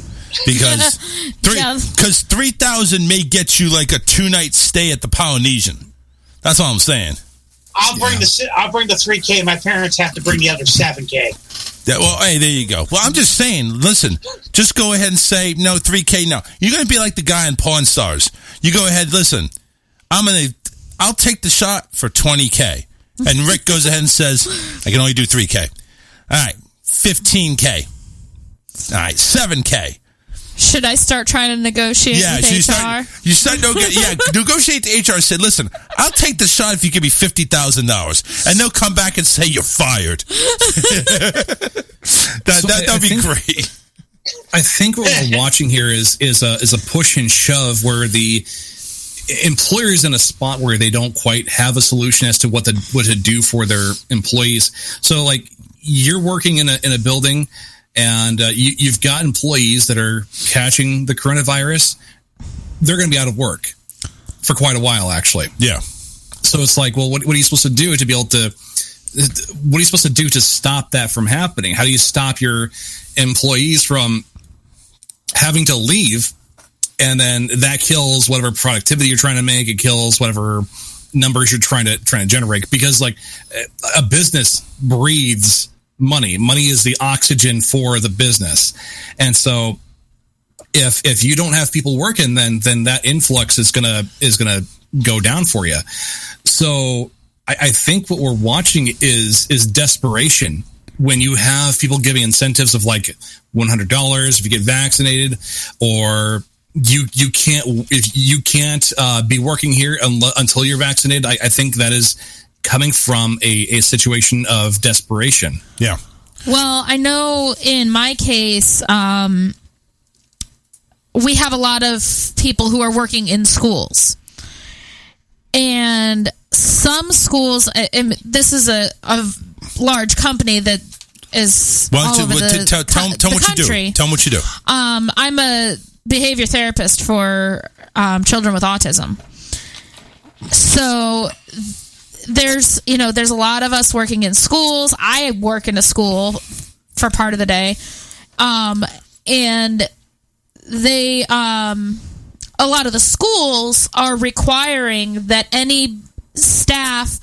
because because $3,000 may get you like a 2-night stay at the Polynesian. That's all I'm saying. I'll bring the $3K. My parents have to bring the other $7K. Yeah, well, hey, there you go. Well, I'm just saying. Listen, just go ahead and say no $3K. No, you're going to be like the guy in Pawn Stars. You go ahead. Listen, I'll take the shot for $20K. And Rick goes ahead and says, I can only do $3K. All right, $15K. All right, $7K. Should I start trying to negotiate with HR? Negotiate to HR. Say, listen, I'll take the shot if you give me $50,000, and they'll come back and say you're fired. That'd be great. I think what we're watching here is a push and shove where the employer is in a spot where they don't quite have a solution as to what to do for their employees. So, like, you're working in a building. And you've got employees that are catching the coronavirus. They're going to be out of work for quite a while, actually. Yeah. So it's like, well, what are you supposed to do to be able to? What are you supposed to do to stop that from happening? How do you stop your employees from having to leave? And then that kills whatever productivity you're trying to make. It kills whatever numbers you're trying to generate. Because like a business breathes money. Money is the oxygen for the business. And so if you don't have people working, then that influx is gonna go down for you. So I think what we're watching is desperation. When you have people giving incentives of like $100 if you get vaccinated, or you can't be working here until you're vaccinated. I think that is coming from a situation of desperation. Yeah. Well, I know in my case, we have a lot of people who are working in schools. And some schools, and this is a large company that is all over the country. Tell them what you do. I'm a behavior therapist for children with autism. So there's a lot of us working in schools. I work in a school for part of the day. And they, a lot of the schools are requiring that any staff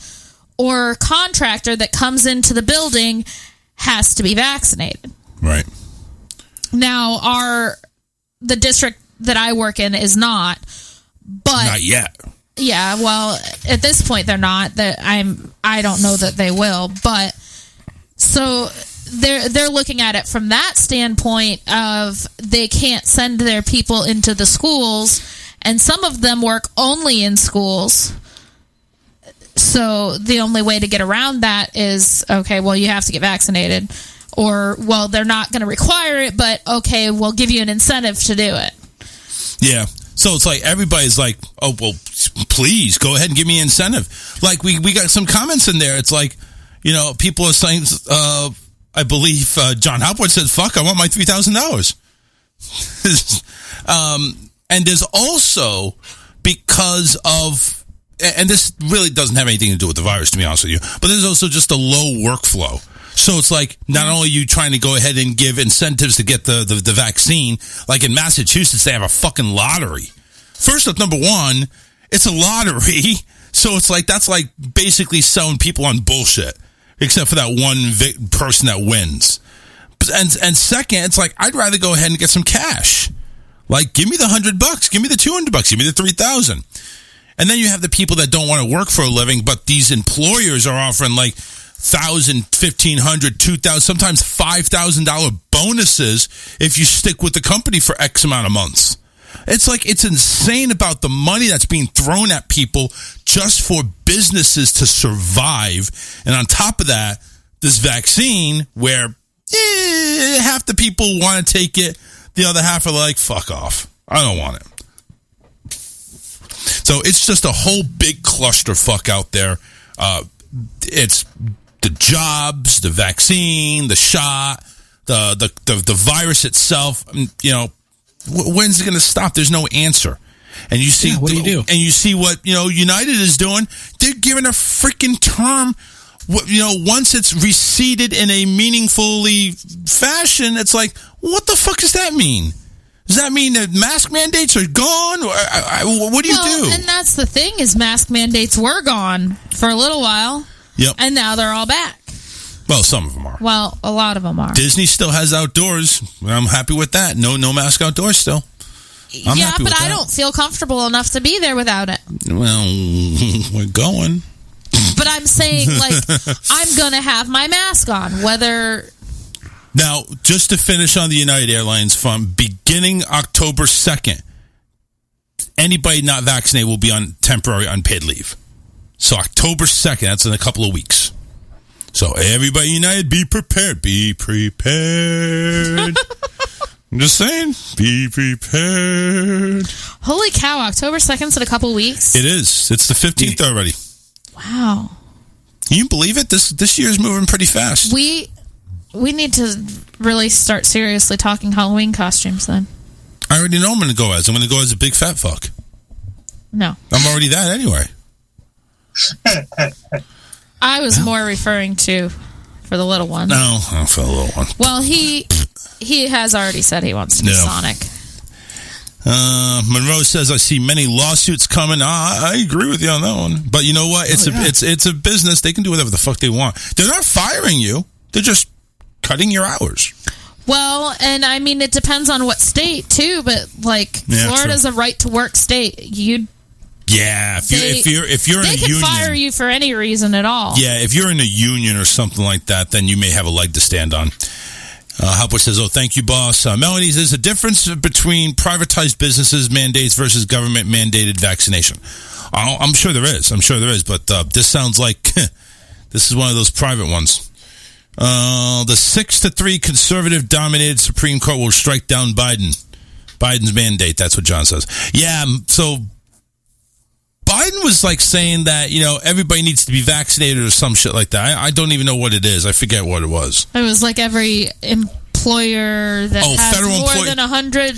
or contractor that comes into the building has to be vaccinated. Right. Now, the district that I work in is not, but not yet. Yeah, well, at this point they're not. I don't know that they will, but so they're looking at it from that standpoint of they can't send their people into the schools, and some of them work only in schools. So the only way to get around that is, okay, well, you have to get vaccinated, or, well, they're not going to require it, but okay, we'll give you an incentive to do it. Yeah. So it's like everybody's like, oh, well, please go ahead and give me an incentive. Like we got some comments in there. It's like, people are saying, I believe John Hopwood said, fuck, I want my $3,000. And there's also, because of, and this really doesn't have anything to do with the virus, to be honest with you, but there's also just a low workflow. So it's like, not only are you trying to go ahead and give incentives to get the vaccine, like in Massachusetts, they have a fucking lottery. First up, number one, it's a lottery. So it's like, that's like basically selling people on bullshit, except for that one person that wins. And second, it's like, I'd rather go ahead and get some cash. Like, give me the $100, give me the $200, give me the $3,000. And then you have the people that don't want to work for a living, but these employers are offering like $1,000, $1,500, $2,000, sometimes $5,000 bonuses if you stick with the company for X amount of months. It's like, it's insane about the money that's being thrown at people just for businesses to survive. And on top of that, this vaccine where half the people want to take it, the other half are like, fuck off. I don't want it. So it's just a whole big clusterfuck out there. It's the jobs, the vaccine, the shot, the virus itself. When's it going to stop? There's no answer. And you see, what do you do? And you see what United is doing. They're giving a freaking term. Once it's receded in a meaningfully fashion, it's like, what the fuck does that mean? Does that mean that mask mandates are gone? What do you do? And that's the thing, is mask mandates were gone for a little while. Yep. And now they're all back. Well, some of them are. Well, a lot of them are. Disney still has outdoors. I'm happy with that. No mask outdoors still. I'm happy with that. I don't feel comfortable enough to be there without it. Well, we're going. But I'm saying, like, I'm going to have my mask on, whether... Now, just to finish on the United Airlines fund, beginning October 2nd, anybody not vaccinated will be on temporary unpaid leave. So October 2nd, that's in a couple of weeks. So everybody United, be prepared. Be prepared. I'm just saying, be prepared. Holy cow, October 2nd's in a couple of weeks? It is. It's the 15th already. Wow. Can you believe it? This year's moving pretty fast. We need to really start seriously talking Halloween costumes then. I already know I'm going to go as. I'm going to go as a big fat fuck. No. I'm already that anyway. I was more referring to for the little one. No, for the little one. Well, he has already said he wants to be Sonic. Monroe says, I see many lawsuits coming. I agree with you on that one. But you know what? It's a business. They can do whatever the fuck they want. They're not firing you. They're just cutting your hours. Well, and I mean, it depends on what state, too. But, like, Florida's a right-to-work state. Yeah, if you're in a they could union, fire you for any reason at all. Yeah, if you're in a union or something like that, then you may have a leg to stand on. Hopper says, "Oh, thank you, boss." Melanie, there's a difference between privatized businesses mandates versus government mandated vaccination. I'm sure there is. But this sounds like this is one of those private ones. The 6-3 conservative dominated Supreme Court will strike down Biden's mandate. That's what John says. Yeah, so Biden was like saying that, everybody needs to be vaccinated or some shit like that. I don't even know what it is. I forget what it was. It was like every employer that has more than 100.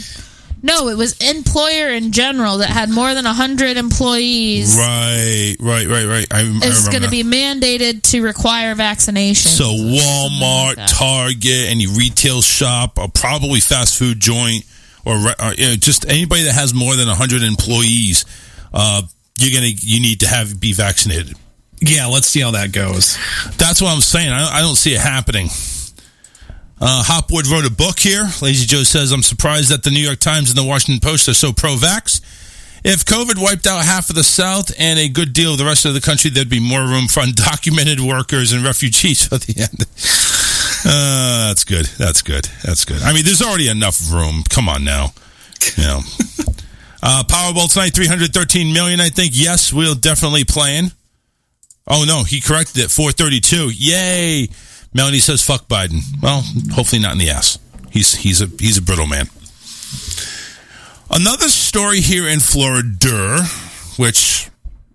No, it was employer in general that had more than 100 employees. Right. Is going to be mandated to require vaccination. So Walmart, Target, any retail shop, or probably fast food joint, or just anybody that has more than 100 employees, you need to be vaccinated. Yeah, let's see how that goes. That's what I'm saying. I don't see it happening. Hopwood wrote a book here. Lazy Joe says, I'm surprised that the New York Times and the Washington Post are so pro-vax. If COVID wiped out half of the South and a good deal of the rest of the country, there'd be more room for undocumented workers and refugees for the end. That's good. I mean, there's already enough room. Come on now. Powerball tonight, $313 million, I think. Yes, we'll definitely playing. Oh, no, he corrected it. 432. Yay. Melanie says, fuck Biden. Well, hopefully not in the ass. He's a brittle man. Another story here in Florida, which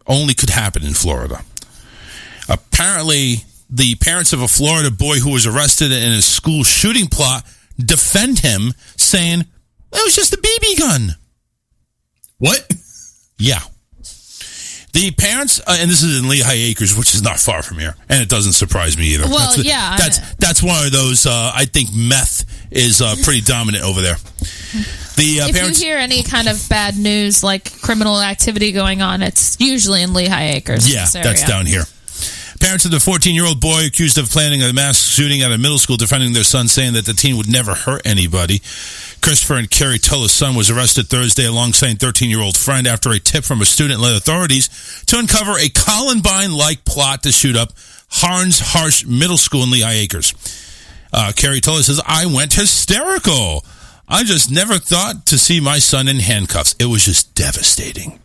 only could happen in Florida. Apparently, the parents of a Florida boy who was arrested in a school shooting plot defend him, saying, it was just a BB gun. What? Yeah. The parents, and this is in Lehigh Acres, which is not far from here, and it doesn't surprise me either. Well, That's one of those, I think meth is pretty dominant over there. If you hear any kind of bad news, like criminal activity going on, it's usually in Lehigh Acres. Yeah, that's down here. Parents of the 14-year-old boy accused of planning a mass shooting at a middle school defending their son, saying that the teen would never hurt anybody. Christopher and Carrie Tulla's son was arrested Thursday alongside a 13-year-old friend after a tip from a student led authorities to uncover a Columbine-like plot to shoot up Harns Harsh Middle School in Lehigh Acres. Carrie Tulla says, I went hysterical. I just never thought to see my son in handcuffs. It was just devastating.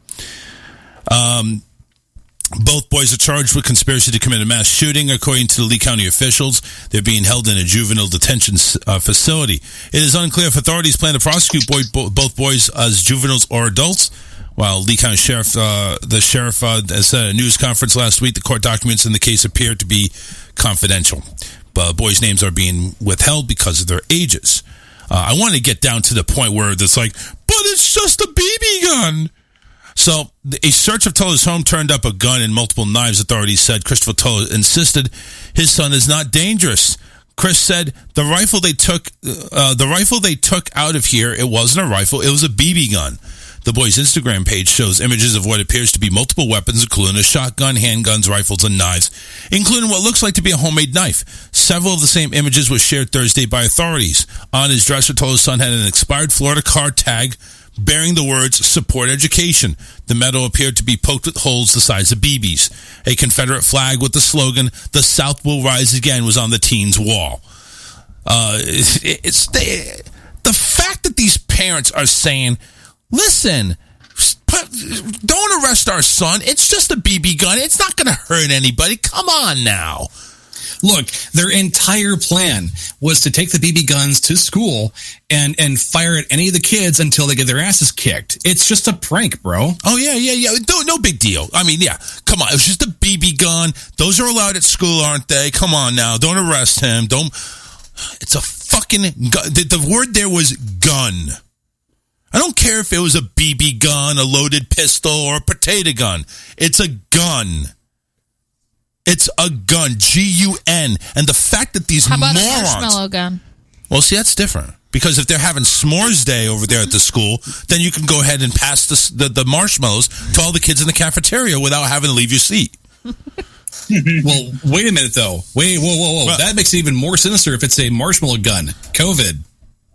Both boys are charged with conspiracy to commit a mass shooting, according to the Lee County officials. They're being held in a juvenile detention facility. It is unclear if authorities plan to prosecute both boys as juveniles or adults. While Lee County Sheriff, has said at a news conference last week, the court documents in the case appear to be confidential. But boys' names are being withheld because of their ages. I want to get down to the point where it's like, but it's just a BB gun. So, a search of Tulla's home turned up a gun and multiple knives, authorities said. Christopher Tulla insisted his son is not dangerous. Chris said the rifle they took out of here, it wasn't a rifle, it was a BB gun. The boy's Instagram page shows images of what appears to be multiple weapons, including a shotgun, handguns, rifles, and knives, including what looks like to be a homemade knife. Several of the same images were shared Thursday by authorities. On his dresser, Tulla's son had an expired Florida card tag bearing the words, support education. The metal appeared to be poked with holes the size of BBs. A Confederate flag with the slogan, the South will rise again, was on the teen's wall. It's the fact that these parents are saying, listen, don't arrest our son. It's just a BB gun. It's not going to hurt anybody. Come on now. Look, their entire plan was to take the BB guns to school and fire at any of the kids until they get their asses kicked. It's just a prank, bro. Oh, yeah. No big deal. I mean, yeah, come on. It was just a BB gun. Those are allowed at school, aren't they? Come on now. Don't arrest him. It's a fucking gun. The word there was gun. I don't care if it was a BB gun, a loaded pistol, or a potato gun. It's a gun. It's a gun, G-U-N. And the fact that these morons... How about a marshmallow gun? Well, see, that's different. Because if they're having s'mores day over there at the school, then you can go ahead and pass the marshmallows to all the kids in the cafeteria without having to leave your seat. Well, wait a minute, though. Whoa. That makes it even more sinister if it's a marshmallow gun. COVID.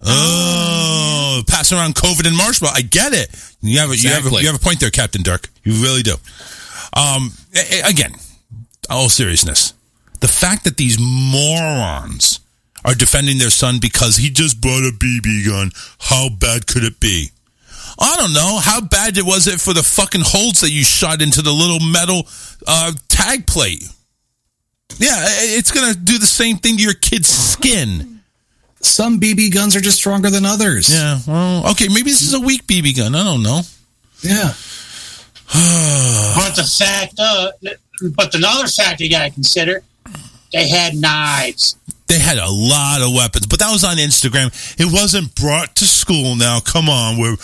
Oh, passing around COVID and marshmallow. I get it. You have a point there, Captain Dirk. You really do. Again, all seriousness, the fact that these morons are defending their son because he just bought a BB gun, how bad could it be? I don't know. How bad was it for the fucking holes that you shot into the little metal tag plate? Yeah, it's going to do the same thing to your kid's skin. Some BB guns are just stronger than others. Yeah, well, okay, maybe this is a weak BB gun. I don't know. Yeah. But another fact you got to consider, they had knives. They had a lot of weapons, but that was on Instagram. It wasn't brought to school. Now, come on, we're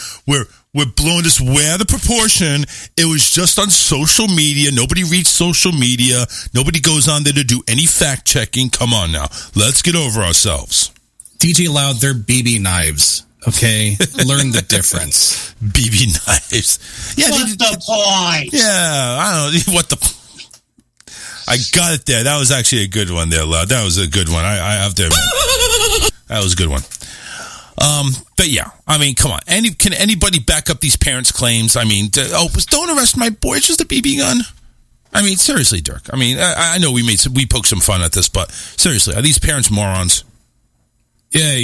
blowing this way out of proportion. It was just on social media. Nobody reads social media. Nobody goes on there to do any fact checking. Come on now, let's get over ourselves. DJ Loud, they're BB knives. Okay, learn the difference. BB knives. Yeah, what's the point? Yeah, I don't know what the. I got it there. That was actually a good one there, Loud. That was a good one. I have to admit. That was a good one. But yeah, I mean, come on. Can anybody back up these parents' claims? I mean, don't arrest my boy. It's just a BB gun. I mean, seriously, Dirk. I mean, I know we poked some fun at this, but seriously, are these parents morons? Yeah. Do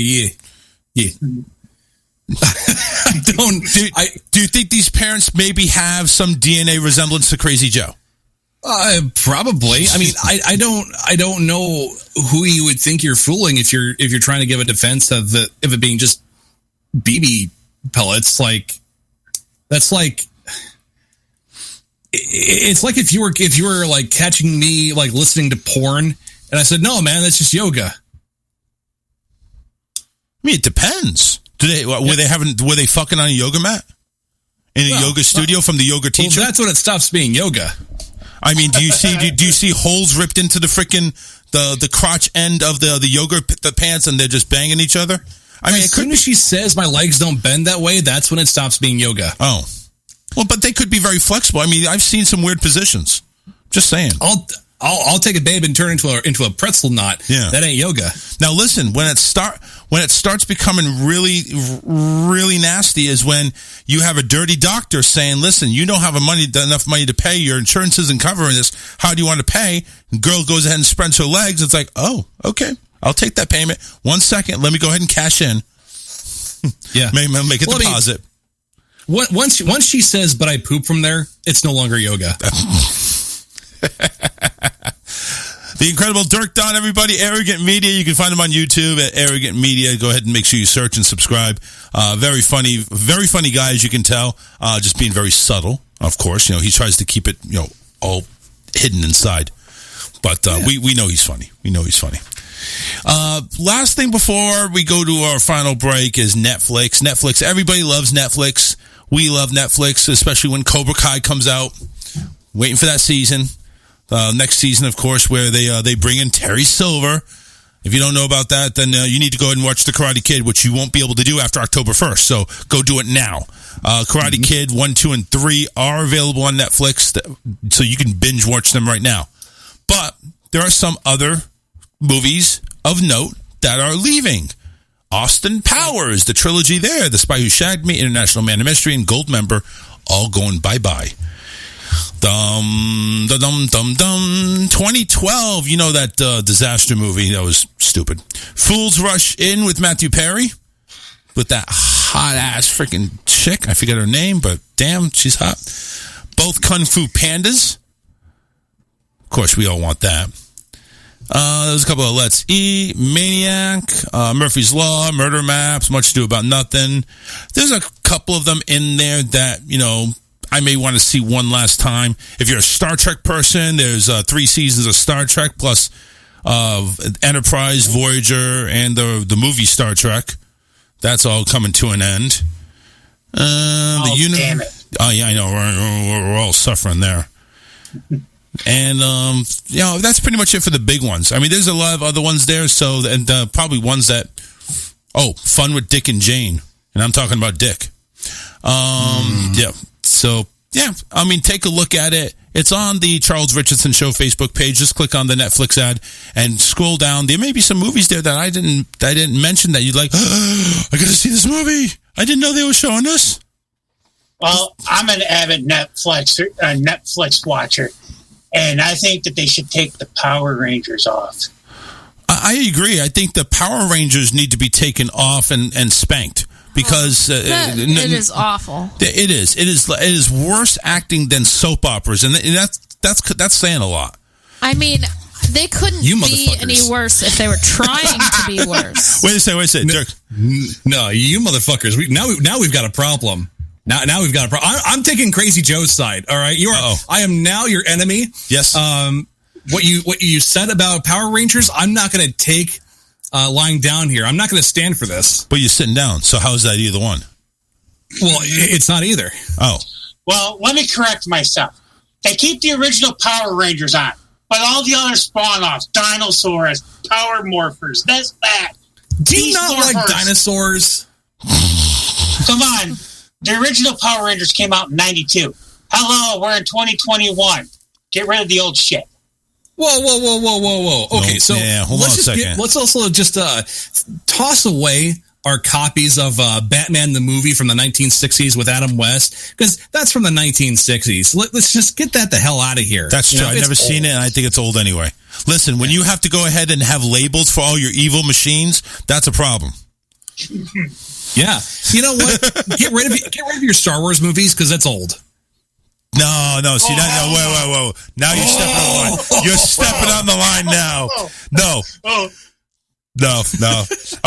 you think these parents maybe have some DNA resemblance to Crazy Joe? Probably. I mean, I don't know who you would think you're fooling if you're trying to give a defense of it being just BB pellets. Like, that's like, it's like if you were like catching me like listening to porn, and I said, no, man, that's just yoga. I mean, it depends. Were they fucking on a yoga mat in a yoga studio from the yoga teacher? Well, that's when it stops being yoga. I mean, do you see holes ripped into the freaking the crotch end of the yoga pants, and they're just banging each other? I mean, as soon as she says my legs don't bend that way, that's when it stops being yoga. Oh, well, but they could be very flexible. I mean, I've seen some weird positions. Just saying. I'll take a babe and turn into a pretzel knot. Yeah, that ain't yoga. Now listen, when it starts becoming really, really nasty is when you have a dirty doctor saying, "Listen, you don't have enough money to pay. Your insurance isn't covering this. How do you want to pay?" And girl goes ahead and spreads her legs. It's like, oh, okay, I'll take that payment. 1 second, let me go ahead and cash in. Yeah, make a deposit. I mean, once she says, "But I poop from there," it's no longer yoga. The Incredible Dirk Don, everybody. Arrogant Media. You can find him on YouTube at Arrogant Media. Go ahead and make sure you search and subscribe. Very funny guy, as you can tell. Just being very subtle, of course. You know, he tries to keep it, all hidden inside. But we know he's funny. We know he's funny. Last thing before we go to our final break is Netflix. Netflix. Everybody loves Netflix. We love Netflix, especially when Cobra Kai comes out. Waiting for that season. Next season, of course, where they bring in Terry Silver. If you don't know about that, then you need to go ahead and watch The Karate Kid, which you won't be able to do after October 1st. So go do it now. Karate Kid 1, 2, and 3 are available on Netflix, so you can binge watch them right now. But there are some other movies of note that are leaving. Austin Powers, the trilogy there, The Spy Who Shagged Me, International Man of Mystery, and Goldmember, all going bye-bye. 2012, you know that disaster movie that was stupid. Fools Rush In with Matthew Perry, with that hot-ass freaking chick. I forget her name, but damn, she's hot. Both Kung Fu Pandas. Of course, we all want that. There's a couple of Let's Eat, Maniac, Murphy's Law, Murder Maps, Much Ado About Nothing. There's a couple of them in there that, I may want to see one last time. If you're a Star Trek person, there's 3 seasons of Star Trek plus Enterprise, Voyager, and the movie Star Trek. That's all coming to an end. Damn it. Oh, yeah, I know. We're all suffering there. And, that's pretty much it for the big ones. I mean, there's a lot of other ones there, and probably ones that, Fun with Dick and Jane. And I'm talking about Dick. Yeah. So, I mean, take a look at it. It's on the Charles Richardson Show Facebook page. Just click on the Netflix ad and scroll down. There may be some movies there that I didn't mention that you'd like, I gotta see this movie. I didn't know they were showing this. Well, I'm an avid Netflix watcher, and I think that they should take the Power Rangers off. I agree. I think the Power Rangers need to be taken off and spanked because it is awful. It is. It is worse acting than soap operas, and that's saying a lot. I mean, they couldn't be any worse if they were trying to be worse. Wait a second, Dirk. No, you motherfuckers. Now we've got a problem. Now we've got a problem. I'm taking Crazy Joe's side. All right, I am now your enemy. Yes. What you said about Power Rangers, I'm not going to take lying down here. I'm not going to stand for this. But you're sitting down, so how is that either one? Well, it's not either. Oh. Well, let me correct myself. They keep the original Power Rangers on, but all the other spawn-offs, dinosaurs, Power Morphers, that. Do you not like dinosaurs? Come on. The original Power Rangers came out in 92. Hello, we're in 2021. Get rid of the old shit. Whoa. Okay, so let's also just toss away our copies of Batman the movie from the 1960s with Adam West, because that's from the 1960s. Let's just get that the hell out of here. That's true. I've never seen it, and I think it's old anyway. Listen, when you have to go ahead and have labels for all your evil machines, that's a problem. Yeah. You know what? Get rid of your Star Wars movies, because that's old. No. See that? No, whoa. Now you're stepping on the line. You're stepping on the line now. No.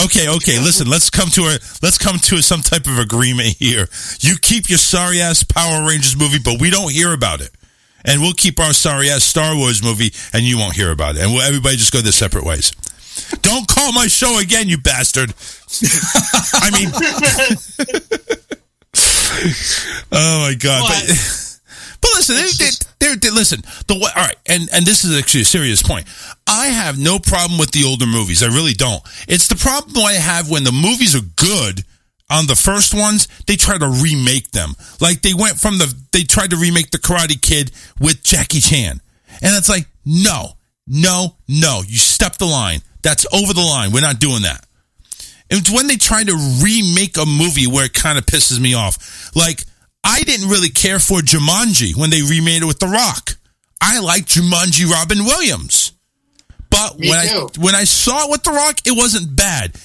Okay. Listen, let's come to some type of agreement here. You keep your sorry ass Power Rangers movie, but we don't hear about it. And we'll keep our sorry ass Star Wars movie, and you won't hear about it. And everybody just go their separate ways. Don't call my show again, you bastard. I mean, oh my God. But listen, listen. All right, and this is actually a serious point. I have no problem with the older movies. I really don't. It's the problem I have when the movies are good on the first ones, they try to remake them. Like they tried to remake The Karate Kid with Jackie Chan. And it's like, no. You stepped the line. That's over the line. We're not doing that. It's when they try to remake a movie where it kind of pisses me off. Like, I didn't really care for Jumanji when they remade it with The Rock. I liked Jumanji Robin Williams. But when I saw it with The Rock, it wasn't bad.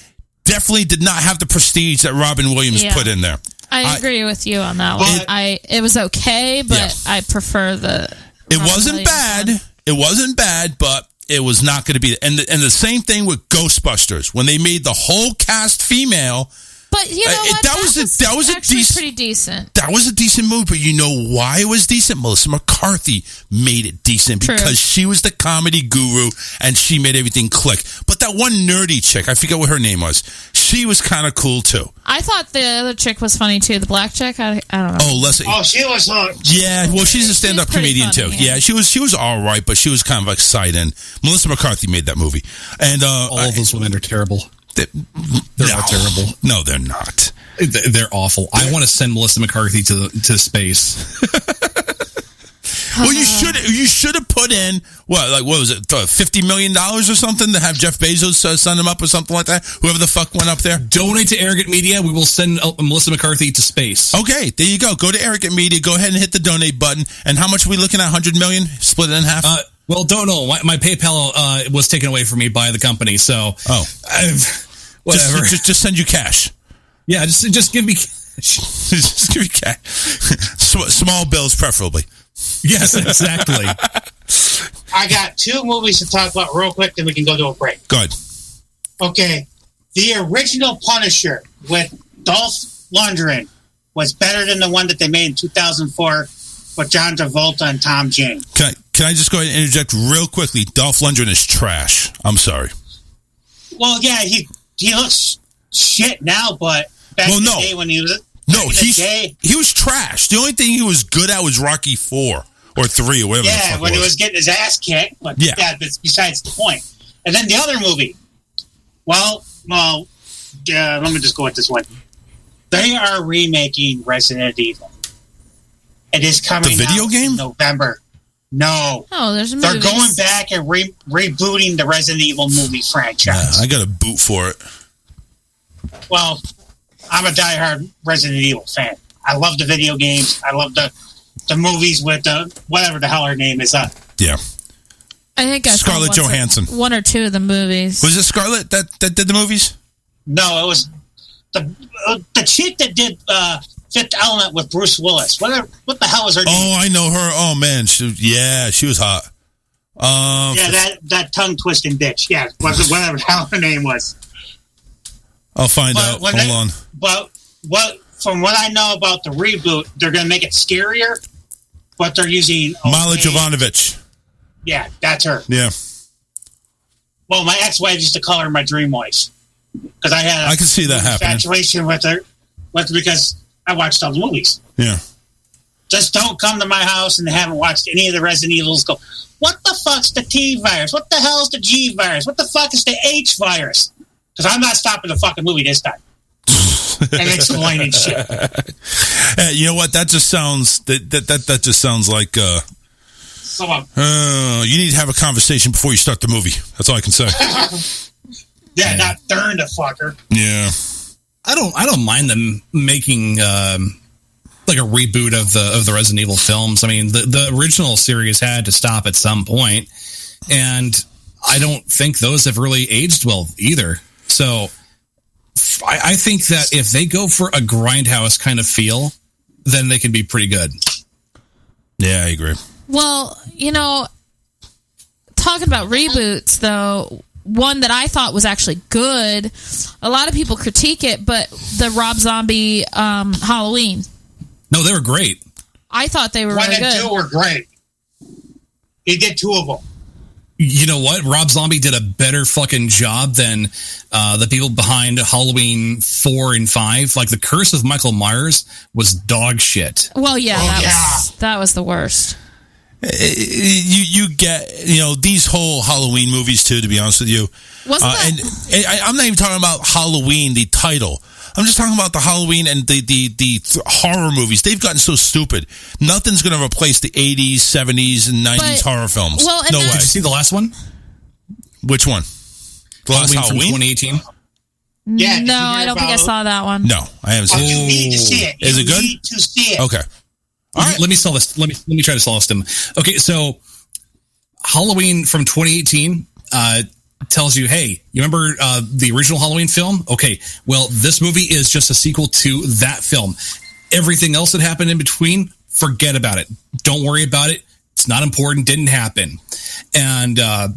Definitely did not have the prestige that Robin Williams put in there. I agree with you on that one. It was okay, but I prefer the... It wasn't bad. It wasn't bad, but it was not going to be... And the same thing with Ghostbusters. When they made the whole cast female... But you know what? That was actually pretty decent. That was a decent movie, but you know why it was decent? Melissa McCarthy made it decent because she was the comedy guru and she made everything click. But that one nerdy chick, I forget what her name was, she was kind of cool too. I thought the other chick was funny too, the black chick. I don't know. Oh, Leslie. Oh, she was yeah, well, she's a stand-up comedian too. Yeah, she was all right, but she was kind of like side in. Melissa McCarthy made that movie, and all of those women are terrible. They're not terrible. No, they're not. They're awful. I want to send Melissa McCarthy to space. Well, you should have put in what was it, $50 million or something to have Jeff Bezos send him up or something like that. Whoever the fuck went up there, donate to Arrogant Media. We will send Melissa McCarthy to space. Okay, there you go. Go to Arrogant Media. Go ahead and hit the donate button. And how much are we looking at? 100 million? Split it in half. Well, don't know. My PayPal was taken away from me by the company, so whatever. Just send you cash. Yeah, just give me cash. Just give me cash. Small bills, preferably. Yes, exactly. I got two movies to talk about real quick, then we can go to a break. Good. Okay, the original Punisher with Dolph Lundgren was better than the one that they made in 2004. With John Travolta and Tom Jane. Can I just go ahead and interject real quickly? Dolph Lundgren is trash. I'm sorry. Well, yeah, he looks shit now, but back in the day when he was... he was trash. The only thing he was good at was Rocky 4 or 3 or whatever the fuck when he was getting his ass kicked. But that's besides the point. And then the other movie. Well, let me just go with this one. They are remaking Resident Evil. It is coming out in November. No. Oh, there's They're going back and rebooting the Resident Evil movie franchise. Yeah, I got a boot for it. Well, I'm a diehard Resident Evil fan. I love the video games. I love the movies with whatever the hell her name is. Yeah. I think I saw Scarlett Johansson. one or two of the movies. Was it Scarlett that did the movies? No, it was the chick that did Fifth Element with Bruce Willis. What the hell is her name? Oh, I know her. Oh man, she was hot. That tongue twisting bitch. Yeah, whatever the hell her name was. I'll find out. Hold on. But from what I know about the reboot, they're going to make it scarier. But they're using Mila Jovanovic. Yeah, that's her. Yeah. Well, my ex-wife used to call her my dream wife because I can see that happening. Infatuation with her, because I watched all the movies. Yeah. Just don't come to my house and haven't watched any of the Resident Evils. Go, what the fuck's the T virus? What the hell's the G virus? What the fuck is the H virus? Because I'm not stopping the fucking movie this time. And explaining shit. Hey, you know what? That just sounds that just sounds like. You need to have a conversation before you start the movie. That's all I can say. Yeah, not darn the fucker. Yeah. I don't mind them making like a reboot of the Resident Evil films. I mean, the original series had to stop at some point, and I don't think those have really aged well either. So I think that if they go for a grindhouse kind of feel, then they can be pretty good. Yeah, I agree. Well, talking about reboots, though, one that I thought was actually good, a lot of people critique it, but the Rob Zombie Halloween. No, they were great. I thought they were really good. 1 and 2 were great. He did 2 of them. You know what? Rob Zombie did a better fucking job than the people behind Halloween 4 and 5. Like, the Curse of Michael Myers was dog shit. Well, yeah, that was the worst. You get, these whole Halloween movies too, to be honest with you. Wasn't that? And I'm not even talking about Halloween, the title. I'm just talking about the Halloween and the horror movies. They've gotten so stupid. Nothing's going to replace the 80s, 70s, and 90s horror films. Well, no way. Did you see the last one? Which one? The last Halloween? From 2018? Yeah. No, I don't think I saw that one. No, I haven't seen it. You need to see it. Is it good? You need to see it. Okay. All right. Let me solve this. Let me try to solve this. Okay, so Halloween from 2018 tells you, hey, you remember the original Halloween film? Okay, well, this movie is just a sequel to that film. Everything else that happened in between, forget about it. Don't worry about it. It's not important. Didn't happen. And the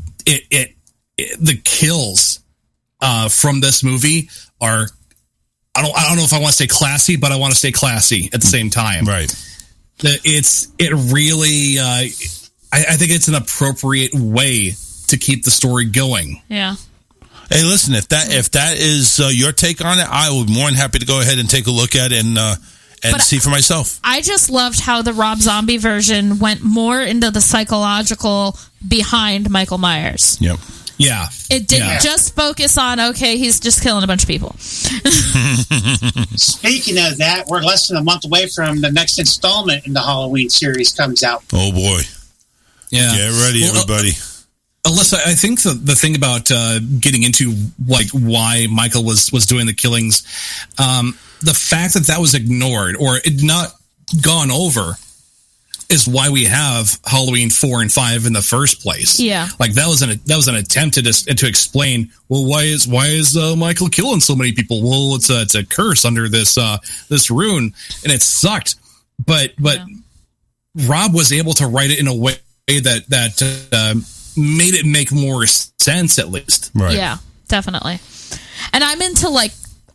kills from this movie are, I don't know if I want to say classy, but I want to say classy at the same time. Right. It really, I think it's an appropriate way to keep the story going. Yeah. Hey, listen, if that is your take on it, I would be more than happy to go ahead and take a look at it and see for myself. I just loved how the Rob Zombie version went more into the psychological behind Michael Myers. Yep. Yeah. It didn't just focus on, okay, he's just killing a bunch of people. Speaking of that, we're less than a month away from the next installment in the Halloween series comes out. Oh, boy. Yeah. Get ready, everybody. Alyssa, I think the thing about getting into like why Michael was doing the killings, the fact that was ignored or it not gone over is why we have Halloween 4 and 5 in the first place. Yeah, like that was an attempt to explain. Well, why is Michael killing so many people? Well, it's a curse under this rune, and it sucked. But Rob was able to write it in a way that made it make more sense, at least. Right. Yeah, definitely. And I'm into like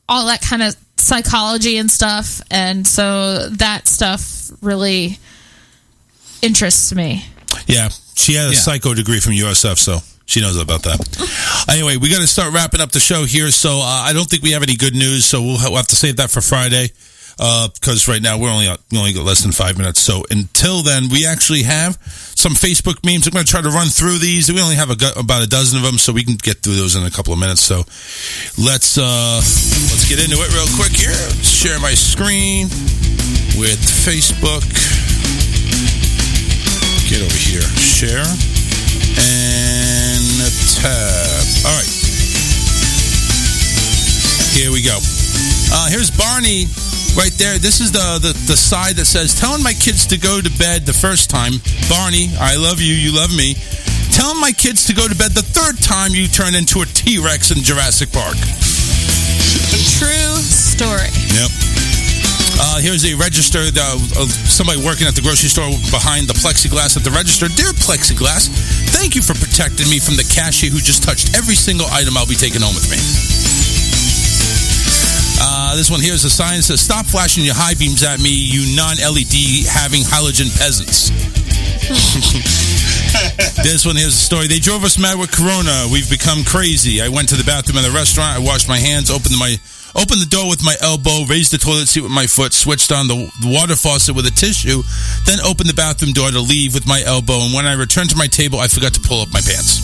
all that kind of psychology and stuff, and so that stuff really interests me. Yeah, she had a psycho degree from USF, so she knows about that. Anyway, we got to start wrapping up the show here, so I don't think we have any good news, so we'll have to save that for Friday. Because right now we only got less than 5 minutes. So until then, we actually have some Facebook memes. I'm going to try to run through these. We only have about a dozen of them, so we can get through those in a couple of minutes. So let's get into it real quick here. Share my screen with Facebook. Get over here. Share and tab. All right. Here we go. Here's Barney right there. This is the side that says, telling my kids to go to bed the first time. Barney, I love you. You love me. Telling my kids to go to bed the third time you turn into a T-Rex in Jurassic Park. True story. Yep. Here's a register, somebody working at the grocery store behind the plexiglass at the register. Dear plexiglass, thank you for protecting me from the cashier who just touched every single item I'll be taking home with me. This one here is a sign that says, stop flashing your high beams at me, you non-LED having halogen peasants. This one here's a story. They drove us mad with Corona. We've become crazy. I went to the bathroom in the restaurant. I washed my hands, opened the door with my elbow, raised the toilet seat with my foot, switched on the water faucet with a tissue, then opened the bathroom door to leave with my elbow. And when I returned to my table, I forgot to pull up my pants.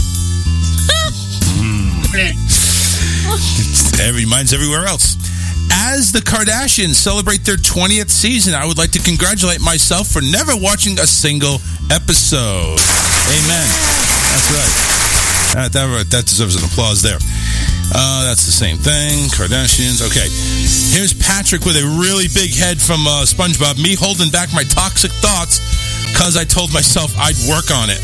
Mine's everywhere else. As the Kardashians celebrate their 20th season, I would like to congratulate myself for never watching a single episode. Amen. That's right. That deserves an applause there. That's the same thing. Kardashians. Okay. Here's Patrick with a really big head from SpongeBob. Me holding back my toxic thoughts because I told myself I'd work on it.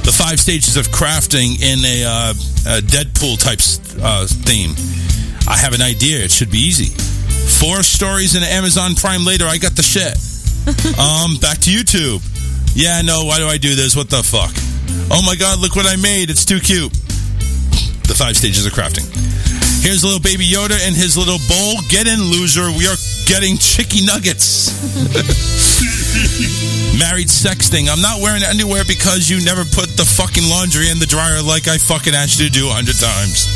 The 5 stages of crafting in a Deadpool type theme. I have an idea. It should be easy. 4 stories in Amazon Prime later, I got the shit. Back to YouTube. Yeah, no, why do I do this? What the fuck? Oh my God, look what I made. It's too cute. The 5 stages of crafting. Here's little baby Yoda in his little bowl. Get in, loser. We are getting chicky nuggets. Married sexting. I'm not wearing underwear because you never put the fucking laundry in the dryer like I fucking asked you to do 100 times.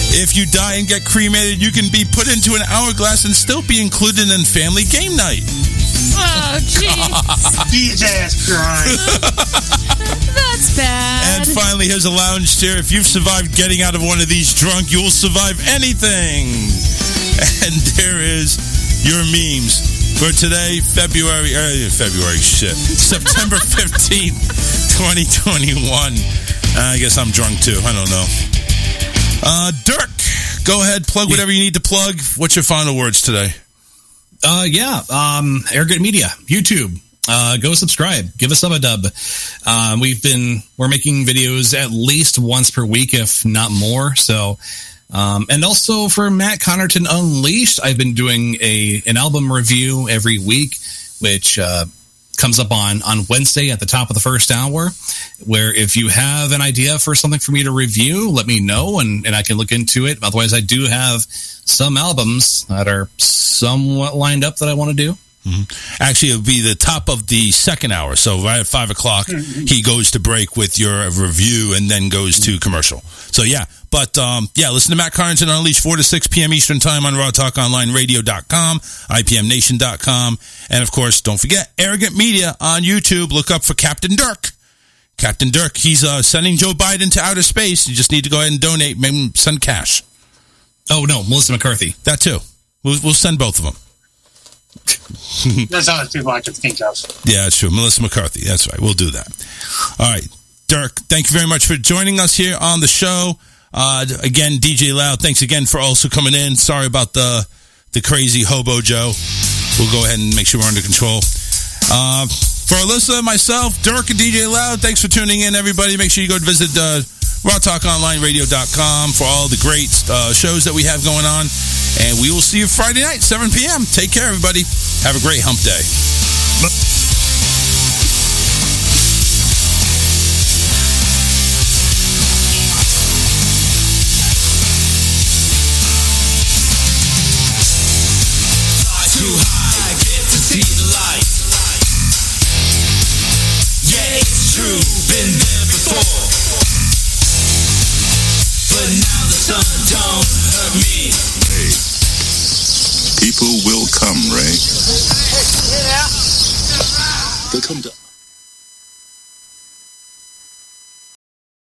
If you die and get cremated, you can be put into an hourglass and still be included in family game night. Oh, jeez. Jesus Christ. That's bad. And finally, here's a lounge chair. If you've survived getting out of one of these drunk, you'll survive anything. And there is your memes for today, September 15th, 2021. I guess I'm drunk too. I don't know. Dirk, go ahead, plug whatever you need to plug. What's your final words today? Arrogant Media, YouTube. Go subscribe. Give us a dub. We're making videos at least once per week, if not more. So, and also for Matt Connerton Unleashed, I've been doing an album review every week, which comes up on Wednesday at the top of the first hour, where if you have an idea for something for me to review, let me know and I can look into it. Otherwise, I do have some albums that are somewhat lined up that I want to do. Mm-hmm. Actually, it'll be the top of the second hour. So right at 5 o'clock, he goes to break with your review and then goes to commercial. So yeah, but listen to Matt Carrington Unleashed 4 to 6 p.m. Eastern Time on rawtalkonlineradio.com, IPMNation.com, and of course, don't forget Arrogant Media on YouTube. Look up for Captain Dirk. Captain Dirk, he's sending Joe Biden to outer space. You just need to go ahead and donate, maybe send cash. Oh no, Melissa McCarthy. That too. We'll send both of them. That's all the people I can think of. Yeah, that's true. Melissa McCarthy. That's right. We'll do that. All right. Dirk, thank you very much for joining us here on the show. Again, DJ Loud, thanks again for also coming in. Sorry about the crazy hobo Joe. We'll go ahead and make sure we're under control. For Alyssa, myself, Dirk, and DJ Loud, thanks for tuning in, everybody. Make sure you go to visit rawtalkonlineradio.com for all the great shows that we have going on. And we will see you Friday night, 7 p.m. Take care, everybody. Have a great hump day. Too high, get to see the light. Yeah, it's true, been there before. But now the sun don't hurt me. Hey, people will come, Ray. They'll come to